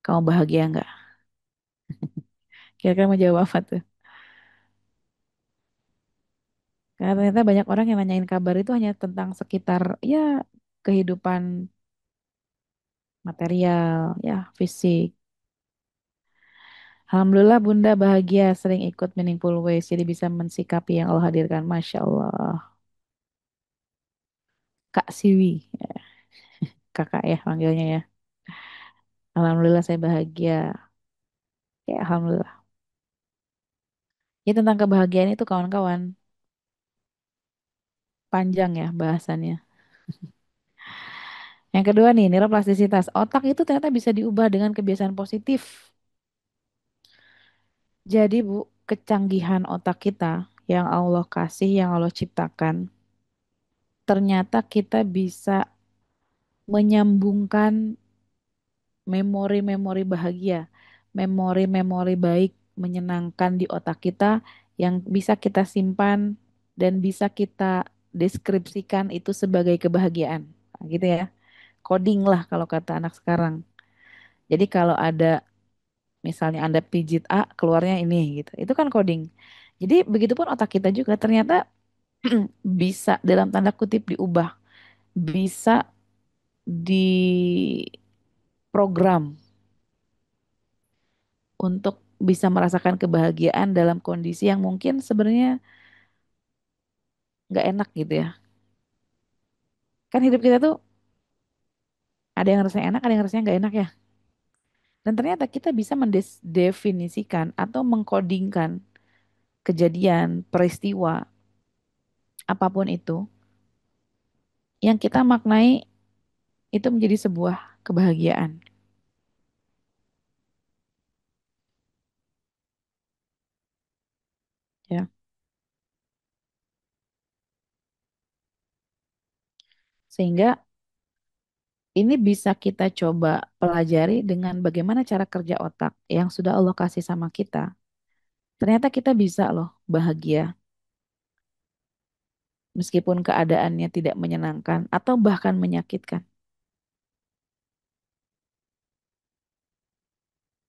kamu bahagia nggak?" Kira-kira mau jawab apa tuh? Karena ternyata banyak orang yang nanyain kabar itu hanya tentang sekitar ya kehidupan material, ya fisik. Alhamdulillah Bunda bahagia sering ikut Meaningful Ways, jadi bisa mensikapi yang Allah hadirkan. Masya Allah. Kak Siwi, ya, kakak ya panggilnya ya. Alhamdulillah saya bahagia. Ya, Alhamdulillah. Ya tentang kebahagiaan itu kawan-kawan, panjang ya bahasannya. Yang kedua nih, neuroplastisitas. Otak itu ternyata bisa diubah dengan kebiasaan positif. Jadi Bu, kecanggihan otak kita yang Allah kasih, yang Allah ciptakan, ternyata kita bisa menyambungkan memori-memori bahagia, memori-memori baik, menyenangkan di otak kita yang bisa kita simpan dan bisa kita deskripsikan itu sebagai kebahagiaan. Nah, gitu ya. Coding lah kalau kata anak sekarang. Jadi kalau ada misalnya Anda pijit A, keluarnya ini gitu. Itu kan coding. Jadi begitupun otak kita juga ternyata bisa dalam tanda kutip diubah, bisa diprogram untuk bisa merasakan kebahagiaan dalam kondisi yang mungkin sebenarnya nggak enak gitu ya. Kan hidup kita tuh ada yang rasanya enak, ada yang rasanya nggak enak ya. Dan ternyata kita bisa mendefinisikan atau mengkodingkan kejadian, peristiwa, apapun itu yang kita maknai itu menjadi sebuah kebahagiaan ya. Sehingga ini bisa kita coba pelajari dengan bagaimana cara kerja otak yang sudah Allah kasih sama kita. Ternyata kita bisa loh bahagia meskipun keadaannya tidak menyenangkan atau bahkan menyakitkan.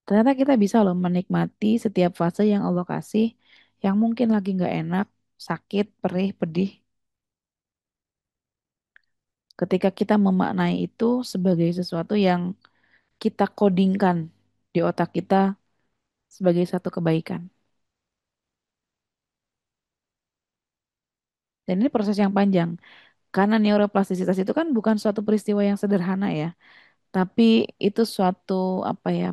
Ternyata kita bisa loh menikmati setiap fase yang Allah kasih, yang mungkin lagi nggak enak, sakit, perih, pedih. Ketika kita memaknai itu sebagai sesuatu yang kita kodingkan di otak kita sebagai satu kebaikan. Dan ini proses yang panjang. Karena neuroplastisitas itu kan bukan suatu peristiwa yang sederhana ya, tapi itu suatu apa ya,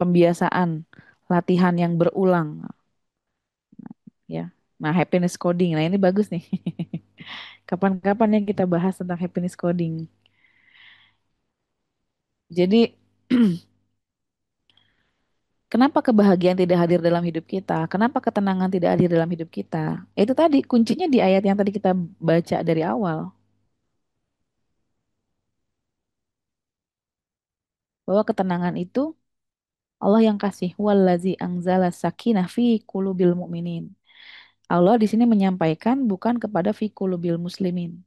pembiasaan, latihan yang berulang ya. Nah, happiness coding. Nah, ini bagus nih. Kapan-kapan yang kita bahas tentang happiness coding. Jadi, kenapa kebahagiaan tidak hadir dalam hidup kita? Kenapa ketenangan tidak hadir dalam hidup kita? Itu tadi kuncinya di ayat yang tadi kita baca dari awal. Bahwa ketenangan itu Allah yang kasih. Wallazi angzala sakinah fi qulubil mu'minin. Allah di sini menyampaikan bukan kepada fi qulubil muslimin.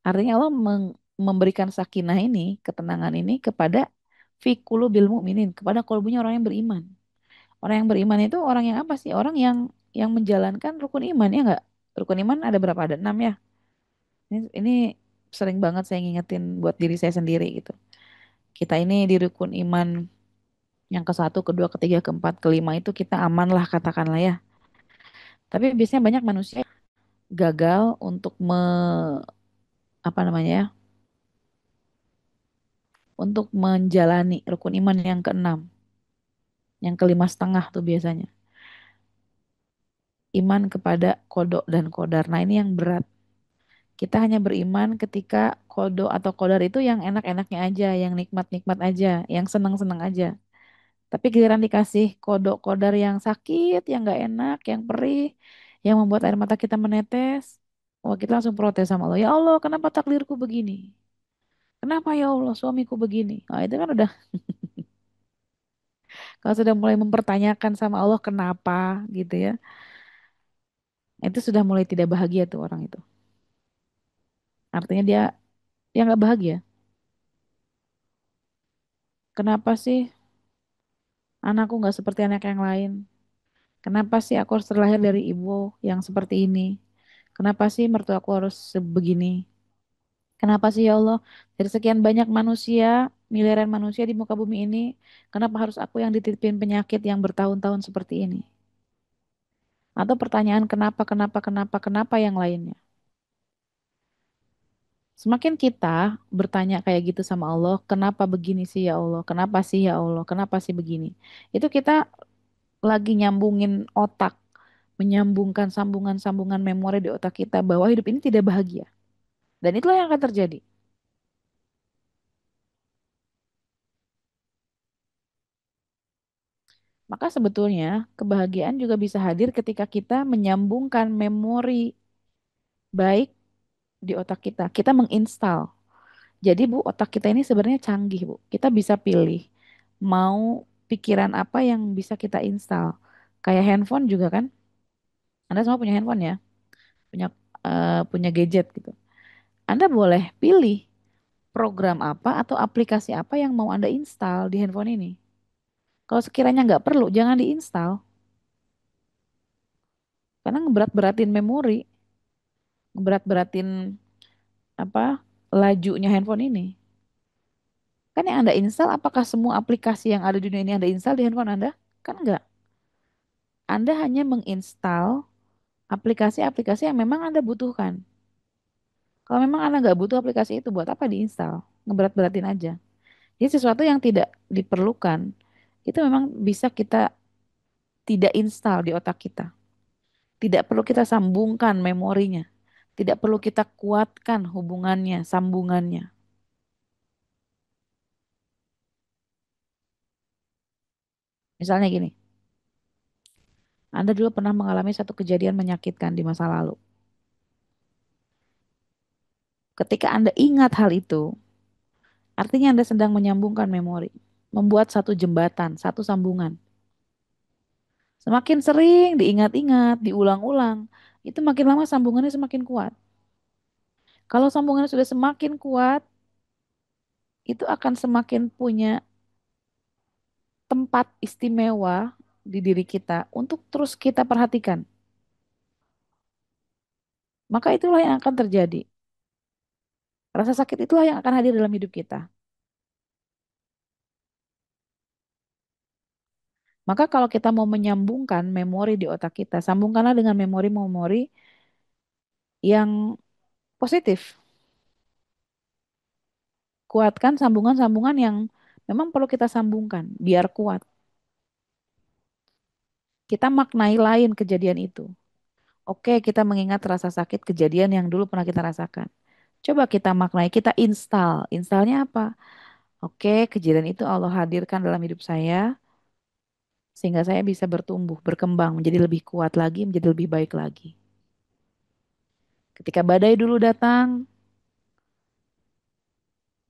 Artinya Allah memberikan sakinah ini, ketenangan ini kepada fi qulubil mu'minin, kepada kalbunya orang yang beriman. Orang yang beriman itu orang yang apa sih? Orang yang menjalankan rukun iman ya enggak? Rukun iman ada berapa? Ada 6 ya. Ini sering banget saya ngingetin buat diri saya sendiri gitu. Kita ini di rukun iman yang ke satu, kedua, ketiga, keempat, kelima itu kita aman lah katakanlah ya. Tapi biasanya banyak manusia gagal untuk apa namanya ya, untuk menjalani rukun iman yang keenam, yang kelima setengah tuh biasanya. Iman kepada kodok dan kodar. Nah ini yang berat. Kita hanya beriman ketika kodo atau kodar itu yang enak-enaknya aja, yang nikmat-nikmat aja, yang senang-senang aja. Tapi giliran dikasih kodok kodar yang sakit, yang nggak enak, yang perih, yang membuat air mata kita menetes, wah kita langsung protes sama Allah. Ya Allah, kenapa takdirku begini? Kenapa ya Allah suamiku begini? Nah itu kan udah, kalau sudah mulai mempertanyakan sama Allah kenapa gitu ya, itu sudah mulai tidak bahagia tuh orang itu. Artinya dia nggak bahagia. Kenapa sih anakku nggak seperti anak yang lain? Kenapa sih aku harus terlahir dari ibu yang seperti ini? Kenapa sih mertuaku harus sebegini? Kenapa sih ya Allah, dari sekian banyak manusia, miliaran manusia di muka bumi ini, kenapa harus aku yang dititipin penyakit yang bertahun-tahun seperti ini? Atau pertanyaan kenapa yang lainnya. Semakin kita bertanya kayak gitu sama Allah, kenapa begini sih ya Allah? Kenapa sih ya Allah? Kenapa sih begini? Itu kita lagi nyambungin otak, menyambungkan sambungan-sambungan memori di otak kita bahwa hidup ini tidak bahagia. Dan itulah yang akan terjadi. Maka sebetulnya kebahagiaan juga bisa hadir ketika kita menyambungkan memori baik di otak kita. Kita menginstal. Jadi Bu, otak kita ini sebenarnya canggih Bu. Kita bisa pilih mau pikiran apa yang bisa kita install. Kayak handphone juga kan. Anda semua punya handphone ya, punya punya gadget gitu. Anda boleh pilih program apa atau aplikasi apa yang mau Anda install di handphone ini. Kalau sekiranya nggak perlu, jangan diinstal. Karena ngeberat-beratin memori, ngeberat-beratin apa lajunya handphone ini. Kan yang Anda install, apakah semua aplikasi yang ada di dunia ini Anda install di handphone Anda? Kan enggak. Anda hanya menginstal aplikasi-aplikasi yang memang Anda butuhkan. Kalau memang Anda nggak butuh aplikasi itu, buat apa diinstal? Ngeberat-beratin aja. Jadi sesuatu yang tidak diperlukan, itu memang bisa kita tidak install di otak kita. Tidak perlu kita sambungkan memorinya. Tidak perlu kita kuatkan hubungannya, sambungannya. Misalnya gini, Anda dulu pernah mengalami satu kejadian menyakitkan di masa lalu. Ketika Anda ingat hal itu, artinya Anda sedang menyambungkan memori, membuat satu jembatan, satu sambungan. Semakin sering diingat-ingat, diulang-ulang, itu makin lama sambungannya semakin kuat. Kalau sambungannya sudah semakin kuat, itu akan semakin punya tempat istimewa di diri kita untuk terus kita perhatikan. Maka itulah yang akan terjadi. Rasa sakit itulah yang akan hadir dalam hidup kita. Maka kalau kita mau menyambungkan memori di otak kita, sambungkanlah dengan memori-memori yang positif. Kuatkan sambungan-sambungan yang memang perlu kita sambungkan biar kuat. Kita maknai lain kejadian itu. Oke, kita mengingat rasa sakit kejadian yang dulu pernah kita rasakan. Coba kita maknai, kita install. Installnya apa? Oke, kejadian itu Allah hadirkan dalam hidup saya sehingga saya bisa bertumbuh, berkembang, menjadi lebih kuat lagi, menjadi lebih baik lagi. Ketika badai dulu datang,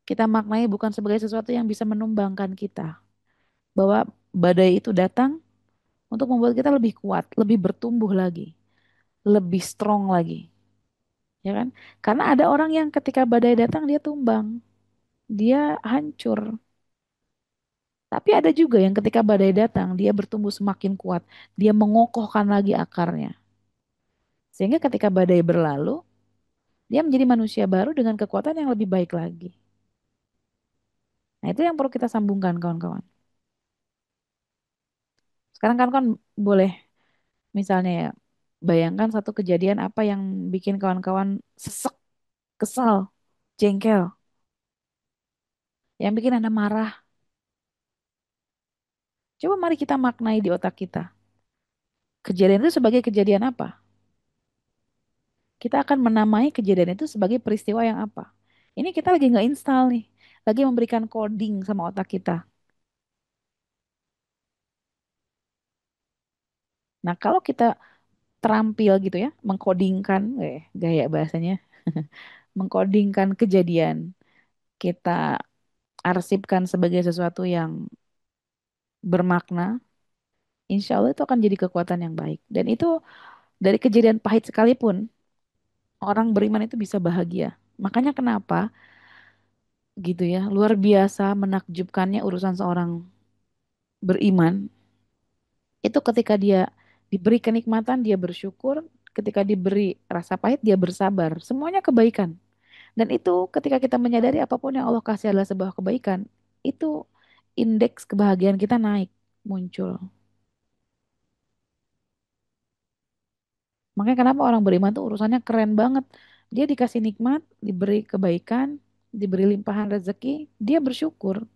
kita maknai bukan sebagai sesuatu yang bisa menumbangkan kita. Bahwa badai itu datang untuk membuat kita lebih kuat, lebih bertumbuh lagi, lebih strong lagi. Ya kan? Karena ada orang yang ketika badai datang dia tumbang, dia hancur. Tapi ada juga yang ketika badai datang dia bertumbuh semakin kuat, dia mengokohkan lagi akarnya. Sehingga ketika badai berlalu, dia menjadi manusia baru dengan kekuatan yang lebih baik lagi. Nah, itu yang perlu kita sambungkan kawan-kawan. Sekarang kan boleh misalnya ya, bayangkan satu kejadian apa yang bikin kawan-kawan sesek, kesal, jengkel, yang bikin Anda marah. Coba mari kita maknai di otak kita. Kejadian itu sebagai kejadian apa? Kita akan menamai kejadian itu sebagai peristiwa yang apa? Ini kita lagi nggak install nih, lagi memberikan coding sama otak kita. Nah, kalau kita terampil gitu ya, mengkodingkan, gaya bahasanya, mengkodingkan kejadian, kita arsipkan sebagai sesuatu yang bermakna, insya Allah itu akan jadi kekuatan yang baik. Dan itu dari kejadian pahit sekalipun, orang beriman itu bisa bahagia. Makanya kenapa gitu ya, luar biasa menakjubkannya urusan seorang beriman, itu ketika dia Diberi kenikmatan dia bersyukur, ketika diberi rasa pahit dia bersabar. Semuanya kebaikan. Dan itu ketika kita menyadari apapun yang Allah kasih adalah sebuah kebaikan, itu indeks kebahagiaan kita naik, muncul. Makanya kenapa orang beriman tuh urusannya keren banget. Dia dikasih nikmat, diberi kebaikan, diberi limpahan rezeki, dia bersyukur.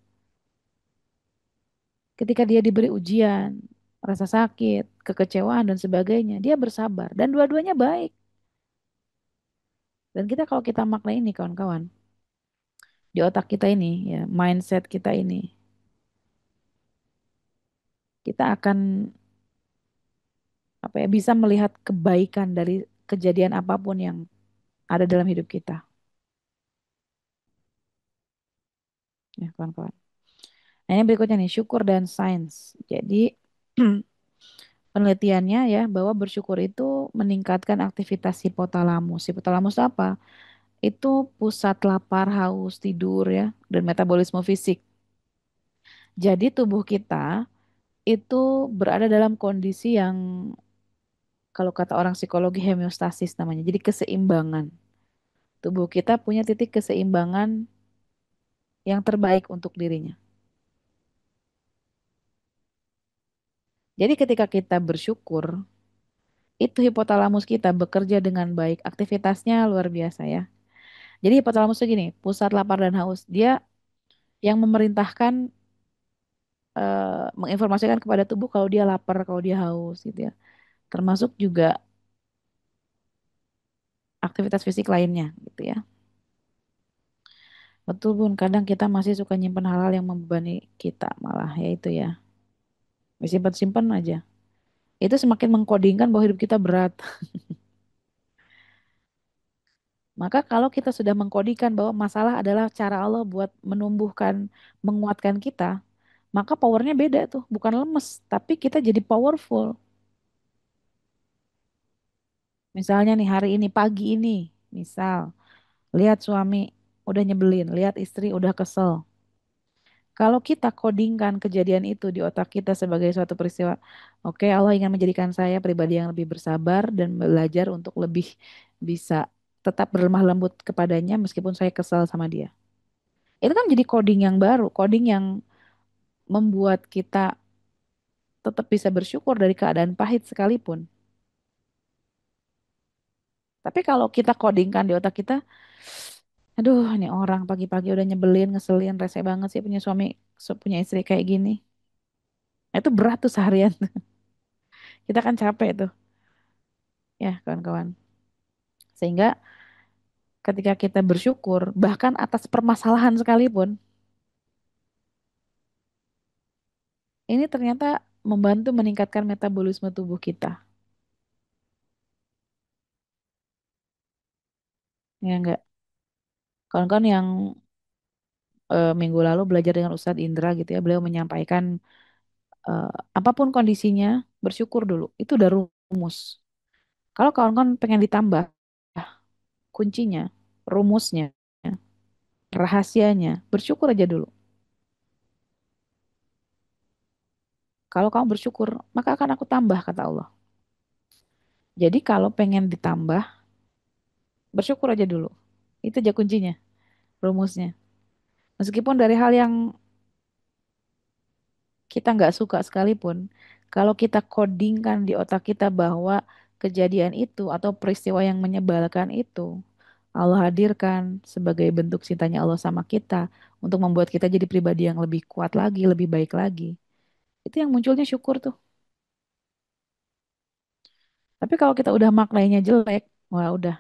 Ketika dia diberi ujian, rasa sakit, kekecewaan dan sebagainya, dia bersabar dan dua-duanya baik. Dan kita kalau kita makna ini kawan-kawan, di otak kita ini ya, mindset kita ini, kita akan apa ya bisa melihat kebaikan dari kejadian apapun yang ada dalam hidup kita, ya kawan-kawan. Nah, ini berikutnya nih, syukur dan sains. Jadi penelitiannya ya bahwa bersyukur itu meningkatkan aktivitas hipotalamus. Hipotalamus itu apa? Itu pusat lapar, haus, tidur ya, dan metabolisme fisik. Jadi tubuh kita itu berada dalam kondisi yang kalau kata orang psikologi homeostasis namanya. Jadi keseimbangan. Tubuh kita punya titik keseimbangan yang terbaik untuk dirinya. Jadi ketika kita bersyukur, itu hipotalamus kita bekerja dengan baik. Aktivitasnya luar biasa ya. Jadi hipotalamus itu gini, pusat lapar dan haus. Dia yang memerintahkan menginformasikan kepada tubuh kalau dia lapar, kalau dia haus gitu ya. Termasuk juga aktivitas fisik lainnya gitu ya. Betul Bun, kadang kita masih suka nyimpen hal-hal yang membebani kita malah ya itu ya. Simpan-simpan aja. Itu semakin mengkodingkan bahwa hidup kita berat. Maka kalau kita sudah mengkodingkan bahwa masalah adalah cara Allah buat menumbuhkan, menguatkan kita, maka powernya beda tuh. Bukan lemes, tapi kita jadi powerful. Misalnya nih hari ini, pagi ini, misal, lihat suami udah nyebelin, lihat istri udah kesel. Kalau kita codingkan kejadian itu di otak kita sebagai suatu peristiwa, oke, Allah ingin menjadikan saya pribadi yang lebih bersabar dan belajar untuk lebih bisa tetap berlemah lembut kepadanya meskipun saya kesal sama dia. Itu kan jadi coding yang baru, coding yang membuat kita tetap bisa bersyukur dari keadaan pahit sekalipun. Tapi kalau kita codingkan di otak kita, aduh, ini orang pagi-pagi udah nyebelin, ngeselin, rese banget sih punya suami, punya istri kayak gini. Itu berat tuh seharian. Kita kan capek tuh, ya kawan-kawan. Sehingga ketika kita bersyukur, bahkan atas permasalahan sekalipun, ini ternyata membantu meningkatkan metabolisme tubuh kita. Ya enggak? Kawan-kawan yang minggu lalu belajar dengan Ustadz Indra gitu ya, beliau menyampaikan apapun kondisinya, bersyukur dulu. Itu udah rumus. Kalau kawan-kawan pengen ditambah, kuncinya, rumusnya, rahasianya, bersyukur aja dulu. Kalau kamu bersyukur, maka akan aku tambah, kata Allah. Jadi kalau pengen ditambah, bersyukur aja dulu. Itu aja kuncinya, rumusnya. Meskipun dari hal yang kita nggak suka sekalipun, kalau kita codingkan di otak kita bahwa kejadian itu atau peristiwa yang menyebalkan itu Allah hadirkan sebagai bentuk cintanya Allah sama kita untuk membuat kita jadi pribadi yang lebih kuat lagi, lebih baik lagi. Itu yang munculnya syukur tuh. Tapi kalau kita udah maknainya jelek, wah udah,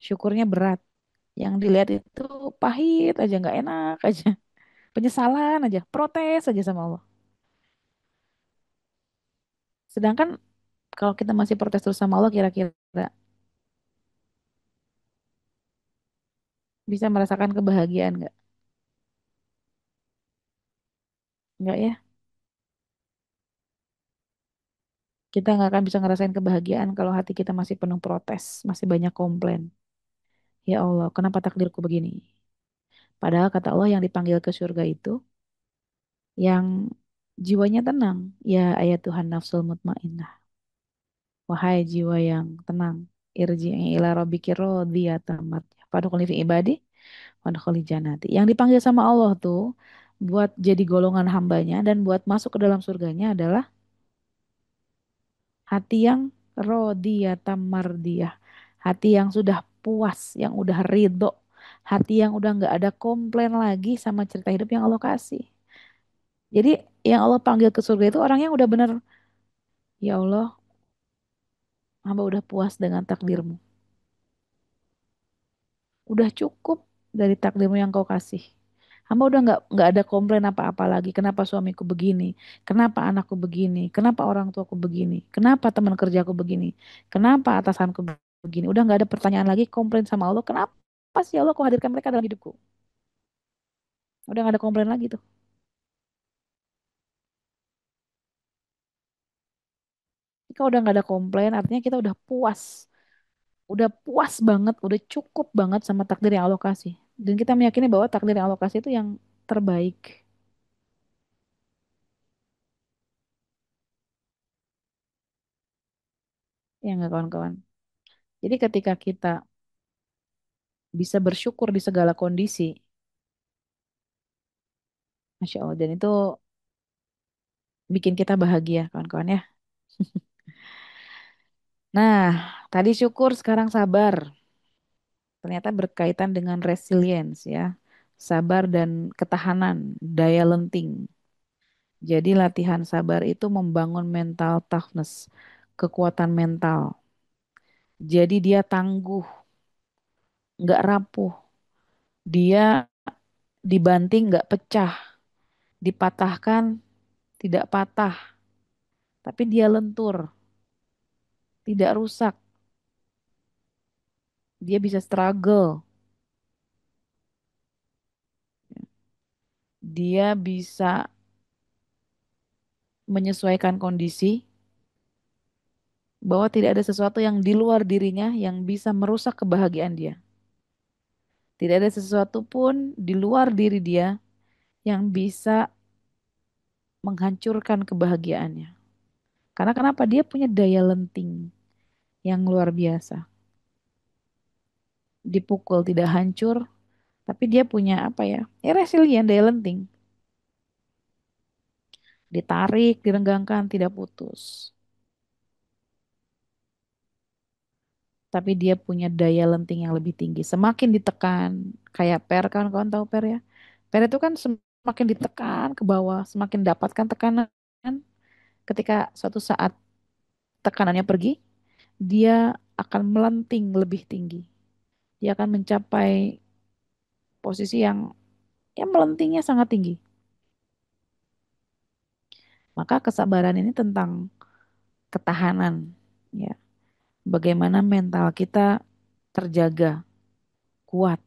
syukurnya berat. Yang dilihat itu pahit aja, nggak enak aja. Penyesalan aja, protes aja sama Allah. Sedangkan kalau kita masih protes terus sama Allah, kira-kira bisa merasakan kebahagiaan nggak? Nggak ya? Kita nggak akan bisa ngerasain kebahagiaan kalau hati kita masih penuh protes, masih banyak komplain. Ya Allah, kenapa takdirku begini? Padahal kata Allah yang dipanggil ke surga itu, yang jiwanya tenang. Ya ayat Tuhan nafsul mutmainnah. Wahai jiwa yang tenang. Irji'i ila rabbiki radiyatan mardiyah. Fadkhuli fi ibadi wadkhuli jannati. Yang dipanggil sama Allah tuh buat jadi golongan hambanya dan buat masuk ke dalam surganya adalah hati yang rodiyatan mardiyah. Hati yang sudah puas, yang udah ridho. Hati yang udah nggak ada komplain lagi sama cerita hidup yang Allah kasih. Jadi yang Allah panggil ke surga itu orang yang udah bener, ya Allah, hamba udah puas dengan takdirmu. Udah cukup dari takdirmu yang kau kasih. Hamba udah nggak ada komplain apa-apa lagi. Kenapa suamiku begini? Kenapa anakku begini? Kenapa orang tuaku begini? Kenapa teman kerjaku begini? Kenapa atasanku begini? Udah nggak ada pertanyaan lagi komplain sama Allah. Kenapa sih Allah kau hadirkan mereka dalam hidupku? Udah nggak ada komplain lagi tuh. Jika udah nggak ada komplain, artinya kita udah puas. Udah puas banget, udah cukup banget sama takdir yang Allah kasih. Dan kita meyakini bahwa takdir yang Allah kasih itu yang terbaik. Ya nggak kawan-kawan? Jadi ketika kita bisa bersyukur di segala kondisi, Masya Allah, dan itu bikin kita bahagia, kawan-kawan ya. Nah, tadi syukur, sekarang sabar. Ternyata berkaitan dengan resilience ya. Sabar dan ketahanan, daya lenting. Jadi latihan sabar itu membangun mental toughness, kekuatan mental. Jadi dia tangguh, nggak rapuh. Dia dibanting nggak pecah, dipatahkan tidak patah, tapi dia lentur, tidak rusak. Dia bisa struggle, dia bisa menyesuaikan kondisi bahwa tidak ada sesuatu yang di luar dirinya yang bisa merusak kebahagiaan dia. Tidak ada sesuatu pun di luar diri dia yang bisa menghancurkan kebahagiaannya. Karena kenapa? Dia punya daya lenting yang luar biasa. Dipukul tidak hancur, tapi dia punya apa ya? Ya resilient, daya lenting. Ditarik, direnggangkan, tidak putus. Tapi dia punya daya lenting yang lebih tinggi. Semakin ditekan, kayak per, kawan-kawan tahu per ya? Per itu kan semakin ditekan ke bawah, semakin dapatkan tekanan. Ketika suatu saat tekanannya pergi, dia akan melenting lebih tinggi. Dia akan mencapai posisi yang ya melentingnya sangat tinggi. Maka kesabaran ini tentang ketahanan, ya. Bagaimana mental kita terjaga, kuat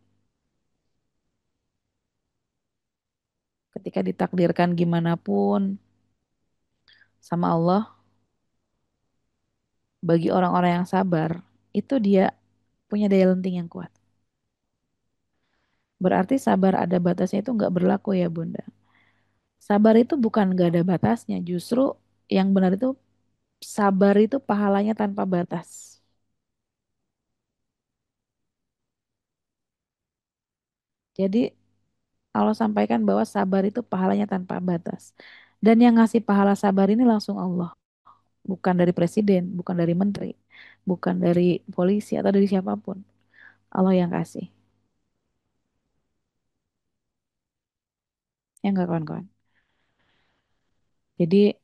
ketika ditakdirkan gimana pun sama Allah. Bagi orang-orang yang sabar, itu dia punya daya lenting yang kuat. Berarti sabar ada batasnya itu nggak berlaku ya Bunda. Sabar itu bukan nggak ada batasnya, justru yang benar itu sabar itu pahalanya tanpa batas. Jadi Allah sampaikan bahwa sabar itu pahalanya tanpa batas. Dan yang ngasih pahala sabar ini langsung Allah. Bukan dari presiden, bukan dari menteri, bukan dari polisi atau dari siapapun. Allah yang kasih. Ya enggak kawan-kawan? Jadi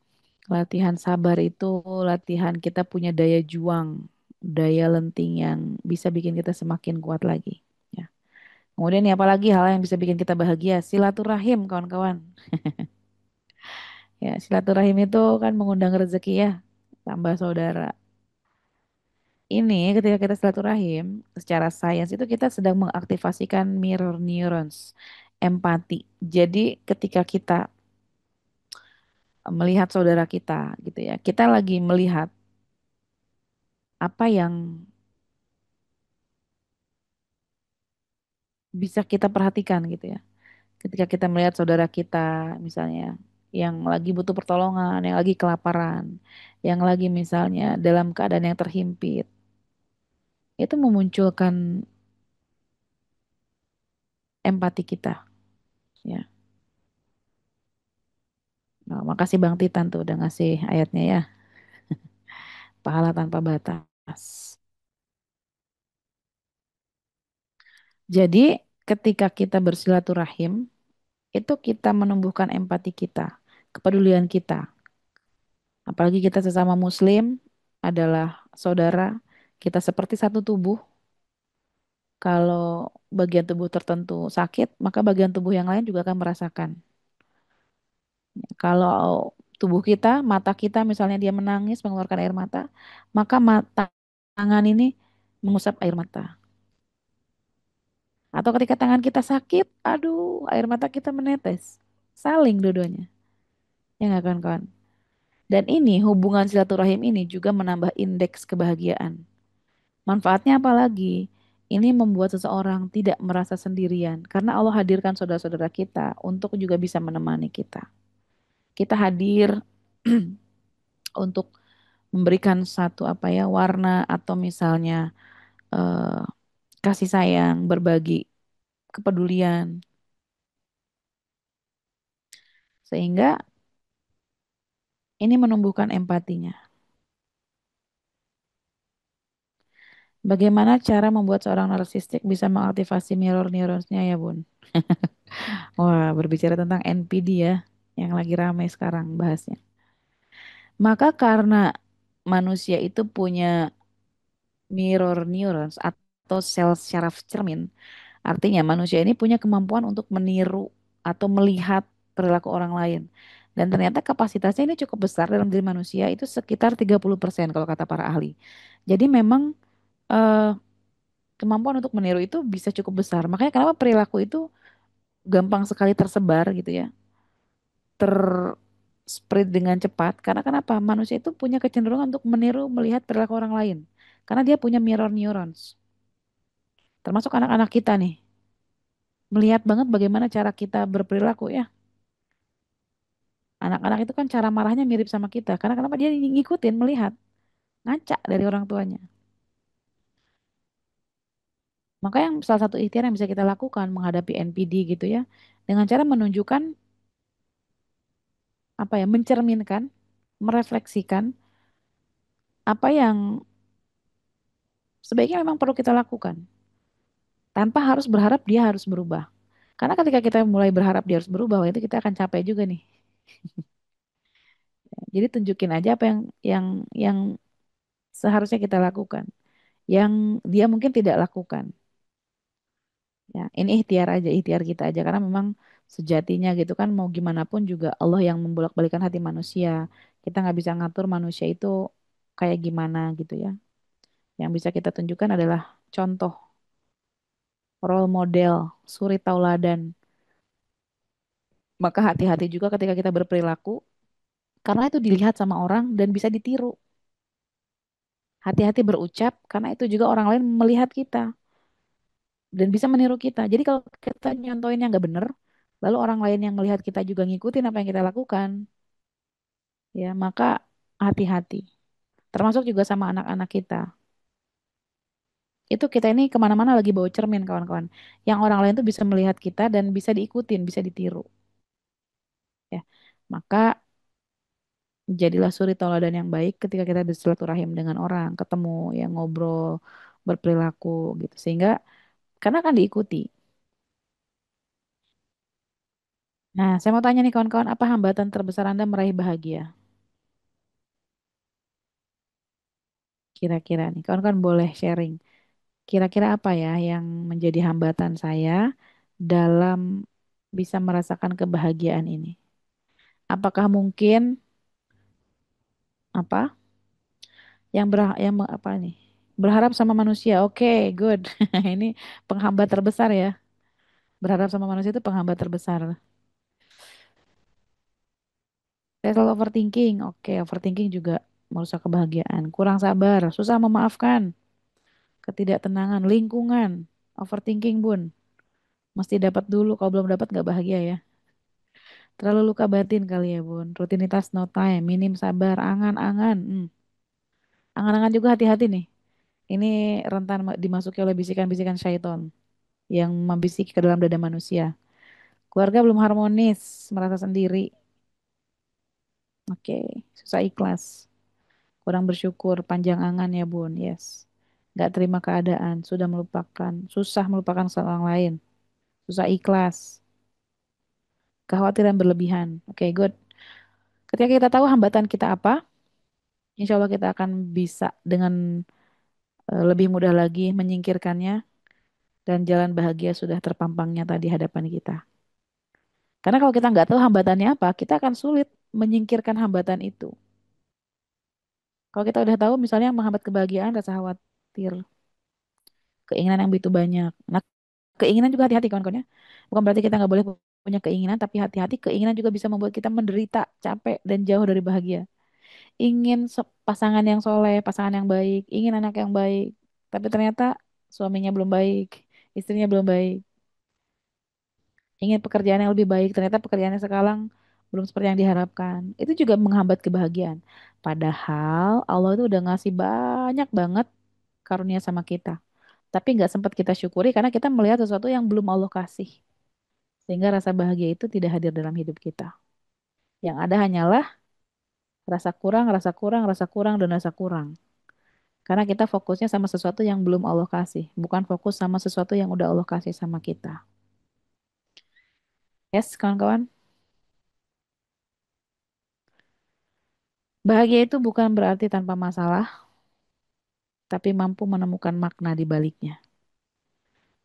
latihan sabar itu latihan kita punya daya juang, daya lenting yang bisa bikin kita semakin kuat lagi. Ya. Kemudian ya apalagi hal yang bisa bikin kita bahagia, silaturahim kawan-kawan. Ya, silaturahim itu kan mengundang rezeki ya, tambah saudara. Ini ketika kita silaturahim, secara sains itu kita sedang mengaktifasikan mirror neurons, empati. Jadi ketika kita melihat saudara kita gitu ya, kita lagi melihat apa yang bisa kita perhatikan gitu ya. Ketika kita melihat saudara kita misalnya, yang lagi butuh pertolongan, yang lagi kelaparan, yang lagi misalnya dalam keadaan yang terhimpit, itu memunculkan empati kita, ya. Nah, makasih Bang Titan tuh udah ngasih ayatnya ya, pahala tanpa batas. Jadi, ketika kita bersilaturahim, itu kita menumbuhkan empati kita, kepedulian kita. Apalagi kita sesama muslim adalah saudara, kita seperti satu tubuh. Kalau bagian tubuh tertentu sakit, maka bagian tubuh yang lain juga akan merasakan. Kalau tubuh kita, mata kita misalnya dia menangis, mengeluarkan air mata, maka tangan ini mengusap air mata. Atau ketika tangan kita sakit, aduh, air mata kita menetes. Saling dua-duanya. Ya nggak kawan-kawan? Dan ini hubungan silaturahim ini juga menambah indeks kebahagiaan. Manfaatnya apa lagi? Ini membuat seseorang tidak merasa sendirian karena Allah hadirkan saudara-saudara kita untuk juga bisa menemani kita. Kita hadir untuk memberikan satu apa ya warna atau misalnya eh, kasih sayang, berbagi kepedulian sehingga ini menumbuhkan empatinya. Bagaimana cara membuat seorang narsistik bisa mengaktifasi mirror neuronsnya ya Bun? Wah, berbicara tentang NPD ya, yang lagi ramai sekarang bahasnya. Maka karena manusia itu punya mirror neurons atau sel syaraf cermin, artinya manusia ini punya kemampuan untuk meniru atau melihat perilaku orang lain. Dan ternyata kapasitasnya ini cukup besar dalam diri manusia, itu sekitar 30% kalau kata para ahli. Jadi memang eh, kemampuan untuk meniru itu bisa cukup besar. Makanya kenapa perilaku itu gampang sekali tersebar gitu ya, terspread dengan cepat. Karena kenapa? Manusia itu punya kecenderungan untuk meniru, melihat perilaku orang lain. Karena dia punya mirror neurons. Termasuk anak-anak kita nih. Melihat banget bagaimana cara kita berperilaku ya. Anak-anak itu kan cara marahnya mirip sama kita. Karena kenapa dia ngikutin, melihat, ngaca dari orang tuanya. Maka yang salah satu ikhtiar yang bisa kita lakukan menghadapi NPD gitu ya, dengan cara menunjukkan apa ya, mencerminkan, merefleksikan apa yang sebaiknya memang perlu kita lakukan tanpa harus berharap dia harus berubah. Karena ketika kita mulai berharap dia harus berubah, wah itu kita akan capek juga nih. Jadi tunjukin aja apa yang seharusnya kita lakukan, yang dia mungkin tidak lakukan. Ya, ini ikhtiar aja, ikhtiar kita aja karena memang sejatinya gitu kan mau gimana pun juga Allah yang membolak-balikan hati manusia. Kita nggak bisa ngatur manusia itu kayak gimana gitu ya. Yang bisa kita tunjukkan adalah contoh, role model, suri tauladan. Maka hati-hati juga ketika kita berperilaku karena itu dilihat sama orang dan bisa ditiru. Hati-hati berucap karena itu juga orang lain melihat kita dan bisa meniru kita. Jadi kalau kita nyontoin yang nggak bener, lalu orang lain yang melihat kita juga ngikutin apa yang kita lakukan, ya maka hati-hati. Termasuk juga sama anak-anak kita. Itu kita ini kemana-mana lagi bawa cermin kawan-kawan. Yang orang lain tuh bisa melihat kita dan bisa diikutin, bisa ditiru. Ya, maka jadilah suri tauladan yang baik ketika kita bersilaturahim dengan orang, ketemu, ya ngobrol, berperilaku gitu. Sehingga karena akan diikuti. Nah, saya mau tanya nih kawan-kawan, apa hambatan terbesar Anda meraih bahagia? Kira-kira nih, kawan-kawan boleh sharing. Kira-kira apa ya yang menjadi hambatan saya dalam bisa merasakan kebahagiaan ini? Apakah mungkin apa apa nih? Berharap sama manusia. Oke, good. Ini penghambat terbesar ya. Berharap sama manusia itu penghambat terbesar. Saya selalu overthinking. Oke, overthinking juga merusak kebahagiaan. Kurang sabar, susah memaafkan, ketidaktenangan, lingkungan, overthinking bun. Mesti dapat dulu, kalau belum dapat nggak bahagia ya. Terlalu luka batin kali ya, Bun. Rutinitas no time, minim sabar, angan-angan. Angan-angan juga hati-hati nih. Ini rentan dimasuki oleh bisikan-bisikan syaiton yang membisiki ke dalam dada manusia. Keluarga belum harmonis, merasa sendiri. Oke, susah ikhlas. Kurang bersyukur, panjang angan ya Bun, yes. Gak terima keadaan, sudah melupakan, susah melupakan seorang lain. Susah ikhlas, kekhawatiran berlebihan. Oke, good. Ketika kita tahu hambatan kita apa, insya Allah kita akan bisa dengan lebih mudah lagi menyingkirkannya dan jalan bahagia sudah terpampang nyata di hadapan kita. Karena kalau kita nggak tahu hambatannya apa, kita akan sulit menyingkirkan hambatan itu. Kalau kita udah tahu misalnya yang menghambat kebahagiaan, rasa khawatir, keinginan yang begitu banyak. Nah, keinginan juga hati-hati kawan-kawan ya. Bukan berarti kita nggak boleh punya keinginan, tapi hati-hati keinginan juga bisa membuat kita menderita, capek, dan jauh dari bahagia. Ingin pasangan yang soleh, pasangan yang baik, ingin anak yang baik, tapi ternyata suaminya belum baik, istrinya belum baik. Ingin pekerjaan yang lebih baik, ternyata pekerjaannya sekarang belum seperti yang diharapkan. Itu juga menghambat kebahagiaan. Padahal Allah itu udah ngasih banyak banget karunia sama kita. Tapi nggak sempat kita syukuri karena kita melihat sesuatu yang belum Allah kasih. Sehingga rasa bahagia itu tidak hadir dalam hidup kita. Yang ada hanyalah rasa kurang, rasa kurang, rasa kurang, dan rasa kurang. Karena kita fokusnya sama sesuatu yang belum Allah kasih. Bukan fokus sama sesuatu yang udah Allah kasih sama kita. Yes, kawan-kawan. Bahagia itu bukan berarti tanpa masalah, tapi mampu menemukan makna di baliknya.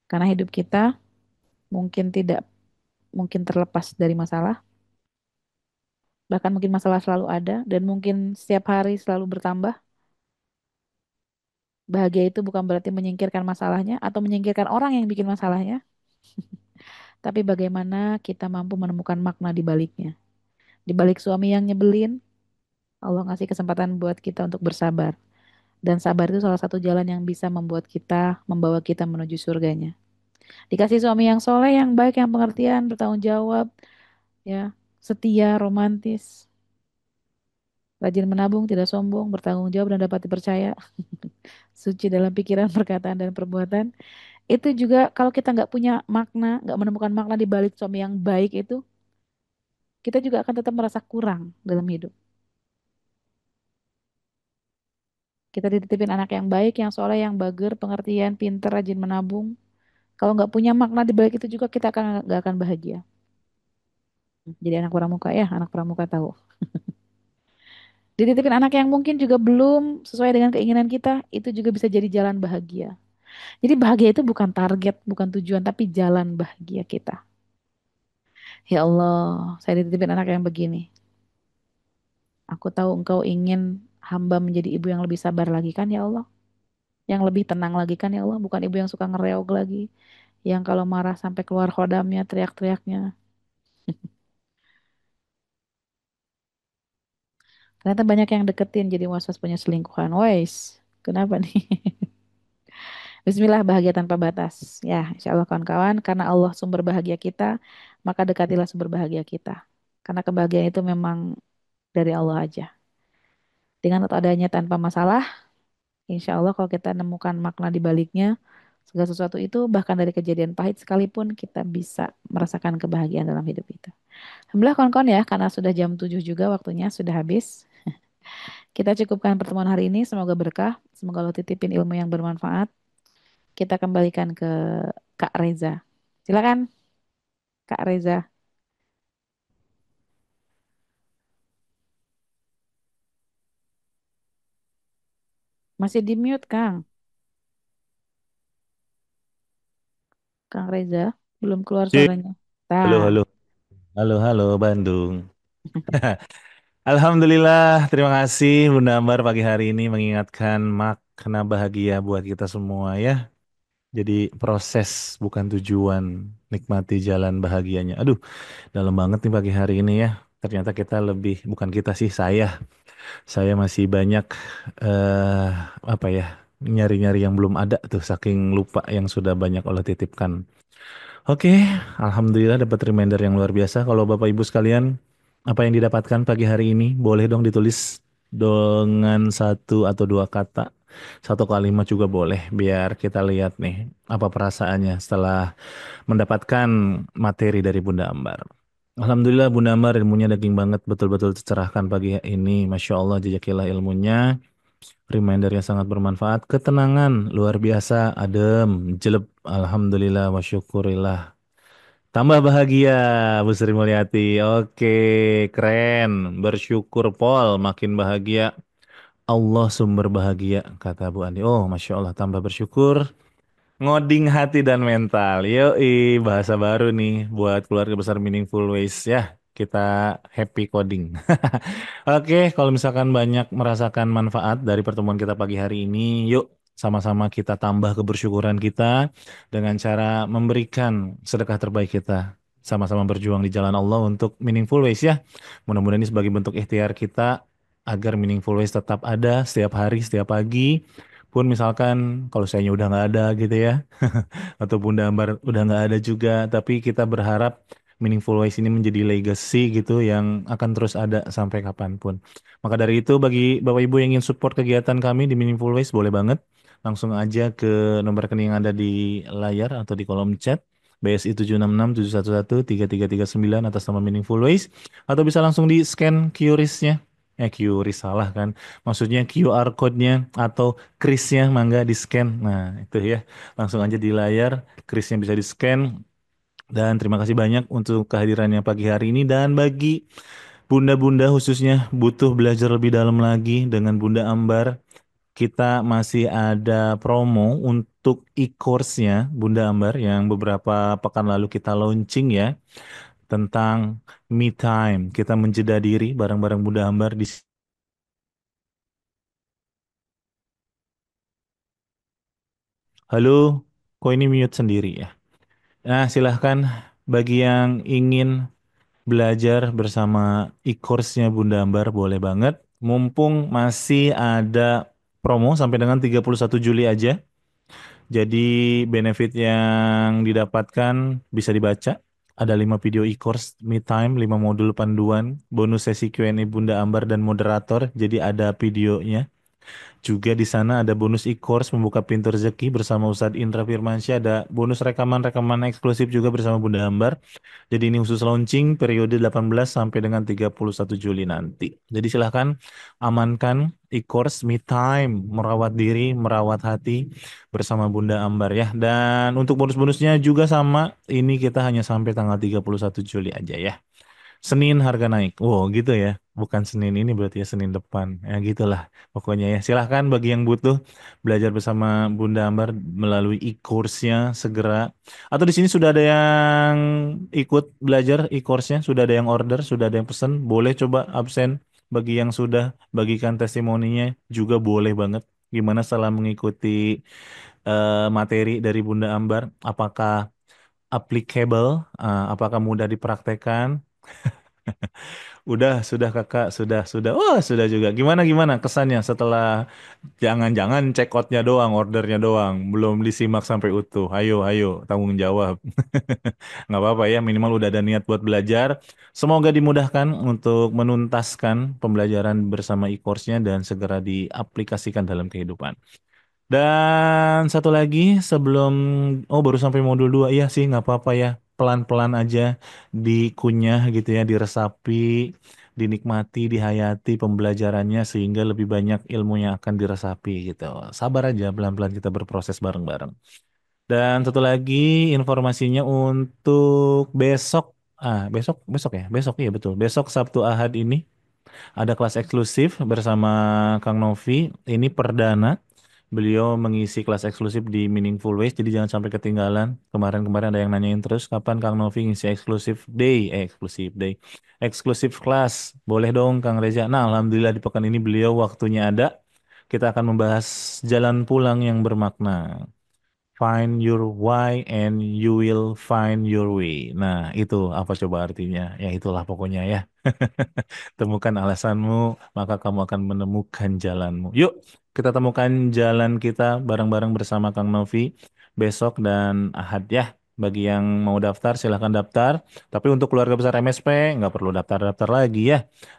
Karena hidup kita mungkin tidak mungkin terlepas dari masalah, bahkan mungkin masalah selalu ada dan mungkin setiap hari selalu bertambah. Bahagia itu bukan berarti menyingkirkan masalahnya atau menyingkirkan orang yang bikin masalahnya, tapi bagaimana kita mampu menemukan makna di baliknya. Di balik suami yang nyebelin, Allah ngasih kesempatan buat kita untuk bersabar. Dan sabar itu salah satu jalan yang bisa membuat kita, membawa kita menuju surganya. Dikasih suami yang soleh, yang baik, yang pengertian, bertanggung jawab, ya, setia, romantis, rajin menabung, tidak sombong, bertanggung jawab dan dapat dipercaya, suci dalam pikiran, perkataan dan perbuatan. Itu juga kalau kita nggak punya makna, nggak menemukan makna di balik suami yang baik itu, kita juga akan tetap merasa kurang dalam hidup. Kita dititipin anak yang baik, yang soleh, yang bager, pengertian, pinter, rajin menabung. Kalau nggak punya makna di balik itu juga kita akan nggak akan bahagia. Jadi anak pramuka ya, anak pramuka tahu. Dititipin anak yang mungkin juga belum sesuai dengan keinginan kita, itu juga bisa jadi jalan bahagia. Jadi bahagia itu bukan target, bukan tujuan, tapi jalan bahagia kita. Ya Allah, saya dititipin anak yang begini. Aku tahu engkau ingin hamba menjadi ibu yang lebih sabar lagi kan ya Allah. Yang lebih tenang lagi kan ya Allah. Bukan ibu yang suka ngereog lagi. Yang kalau marah sampai keluar khodamnya, teriak-teriaknya. Ternyata banyak yang deketin jadi was-was punya selingkuhan. Wais, kenapa nih? Bismillah bahagia tanpa batas. Ya, insya Allah kawan-kawan, karena Allah sumber bahagia kita, maka dekatilah sumber bahagia kita. Karena kebahagiaan itu memang dari Allah aja. Dengan atau adanya tanpa masalah, insya Allah kalau kita nemukan makna di baliknya, segala sesuatu itu bahkan dari kejadian pahit sekalipun kita bisa merasakan kebahagiaan dalam hidup kita. Alhamdulillah kawan-kawan ya, karena sudah jam 7 juga waktunya, sudah habis. Kita cukupkan pertemuan hari ini, semoga berkah, semoga Allah titipin ilmu yang bermanfaat. Kita kembalikan ke Kak Reza. Silakan Kak Reza. Masih di mute, Kang. Kang Reza. Belum keluar Cik, suaranya. halo, Nah, halo, halo, halo, Bandung. Alhamdulillah, terima kasih Bunda Ambar pagi hari ini mengingatkan makna bahagia buat kita semua ya. Jadi proses bukan tujuan, nikmati jalan bahagianya. Aduh, dalam banget nih pagi hari ini ya. Ternyata kita lebih, bukan kita sih, saya masih banyak eh apa ya, nyari-nyari yang belum ada tuh saking lupa yang sudah banyak Allah titipkan. Oke, Alhamdulillah dapat reminder yang luar biasa. Kalau Bapak Ibu sekalian, apa yang didapatkan pagi hari ini, boleh dong ditulis dengan satu atau dua kata. Satu kalimat juga boleh, biar kita lihat nih apa perasaannya setelah mendapatkan materi dari Bunda Ambar. Alhamdulillah Bunda Ambar ilmunya daging banget, betul-betul tercerahkan pagi ini. Masya Allah, jazakallah ilmunya. Reminder yang sangat bermanfaat. Ketenangan luar biasa, adem, jelek. Alhamdulillah wa syukurillah. Tambah bahagia, Bu Sri Mulyati. Oke, keren. Bersyukur Pol, makin bahagia. Allah sumber bahagia, kata Bu Andi. Oh, Masya Allah, tambah bersyukur. Ngoding hati dan mental. Yoi, bahasa baru nih buat keluarga besar Meaningful Ways ya. Kita happy coding. Oke, kalau misalkan banyak merasakan manfaat dari pertemuan kita pagi hari ini, yuk sama-sama kita tambah kebersyukuran kita dengan cara memberikan sedekah terbaik kita. Sama-sama berjuang di jalan Allah untuk Meaningful Ways ya. Mudah-mudahan ini sebagai bentuk ikhtiar kita agar Meaningful Ways tetap ada setiap hari, setiap pagi. Pun misalkan kalau sayanya udah nggak ada gitu ya, atau Bunda Ambar udah nggak ada juga, tapi kita berharap Meaningful Ways ini menjadi legacy gitu yang akan terus ada sampai kapanpun. Maka dari itu bagi Bapak Ibu yang ingin support kegiatan kami di Meaningful Ways boleh banget langsung aja ke nomor rekening yang ada di layar atau di kolom chat. BSI 766 711 3339 atas nama Meaningful Ways, atau bisa langsung di scan QRIS-nya. QRIS salah kan? Maksudnya QR code-nya atau krisnya mangga di scan. Nah, itu ya. Langsung aja di layar, krisnya bisa di scan. Dan terima kasih banyak untuk kehadirannya pagi hari ini. Dan bagi bunda-bunda khususnya butuh belajar lebih dalam lagi dengan Bunda Ambar, kita masih ada promo untuk e-course-nya Bunda Ambar yang beberapa pekan lalu kita launching ya, tentang me time. Kita menjeda diri bareng-bareng Bunda Ambar di. Halo, kok ini mute sendiri ya? Nah, silahkan bagi yang ingin belajar bersama e-course-nya Bunda Ambar boleh banget. Mumpung masih ada promo sampai dengan 31 Juli aja. Jadi benefit yang didapatkan bisa dibaca. Ada 5 video e-course, me time, 5 modul panduan, bonus sesi Q&A Bunda Ambar dan moderator. Jadi ada videonya. Juga di sana ada bonus e-course membuka pintu rezeki bersama Ustadz Indra Firmansyah. Ada bonus rekaman-rekaman eksklusif juga bersama Bunda Ambar. Jadi ini khusus launching periode 18 sampai dengan 31 Juli nanti. Jadi silahkan amankan e-course Me Time, merawat diri, merawat hati bersama Bunda Ambar ya. Dan untuk bonus-bonusnya juga sama, ini kita hanya sampai tanggal 31 Juli aja ya. Senin harga naik. Wow, gitu ya. Bukan Senin ini berarti ya Senin depan. Ya gitulah pokoknya ya. Silahkan bagi yang butuh belajar bersama Bunda Ambar melalui e-course-nya segera. Atau di sini sudah ada yang ikut belajar e-course-nya, sudah ada yang order, sudah ada yang pesan. Boleh coba absen. Bagi yang sudah bagikan testimoninya juga boleh banget. Gimana setelah mengikuti materi dari Bunda Ambar? Apakah applicable? Apakah mudah dipraktekkan? Sudah kakak, sudah. Oh, sudah juga. Gimana kesannya setelah jangan-jangan check outnya doang, ordernya doang, belum disimak sampai utuh. Ayo, tanggung jawab. Nggak apa-apa ya, minimal udah ada niat buat belajar. Semoga dimudahkan untuk menuntaskan pembelajaran bersama e-course-nya dan segera diaplikasikan dalam kehidupan. Dan satu lagi sebelum, oh baru sampai modul 2 iya sih nggak apa-apa ya, pelan-pelan aja dikunyah gitu ya, diresapi, dinikmati, dihayati pembelajarannya sehingga lebih banyak ilmunya akan diresapi gitu. Sabar aja, pelan-pelan kita berproses bareng-bareng. Dan satu lagi informasinya untuk besok, besok ya, besok iya betul, besok Sabtu Ahad ini ada kelas eksklusif bersama Kang Novi. Ini perdana beliau mengisi kelas eksklusif di Meaningful Ways, jadi jangan sampai ketinggalan. Kemarin-kemarin ada yang nanyain terus kapan Kang Novi ngisi eksklusif day, eksklusif kelas. Boleh dong Kang Reza. Nah, alhamdulillah di pekan ini beliau waktunya ada. Kita akan membahas jalan pulang yang bermakna. Find your why and you will find your way. Nah, itu apa coba artinya? Ya itulah pokoknya ya. Temukan alasanmu, maka kamu akan menemukan jalanmu. Yuk, kita temukan jalan kita bareng-bareng bersama Kang Novi besok dan Ahad ya. Bagi yang mau daftar silahkan daftar. Tapi untuk keluarga besar MSP nggak perlu daftar-daftar lagi ya.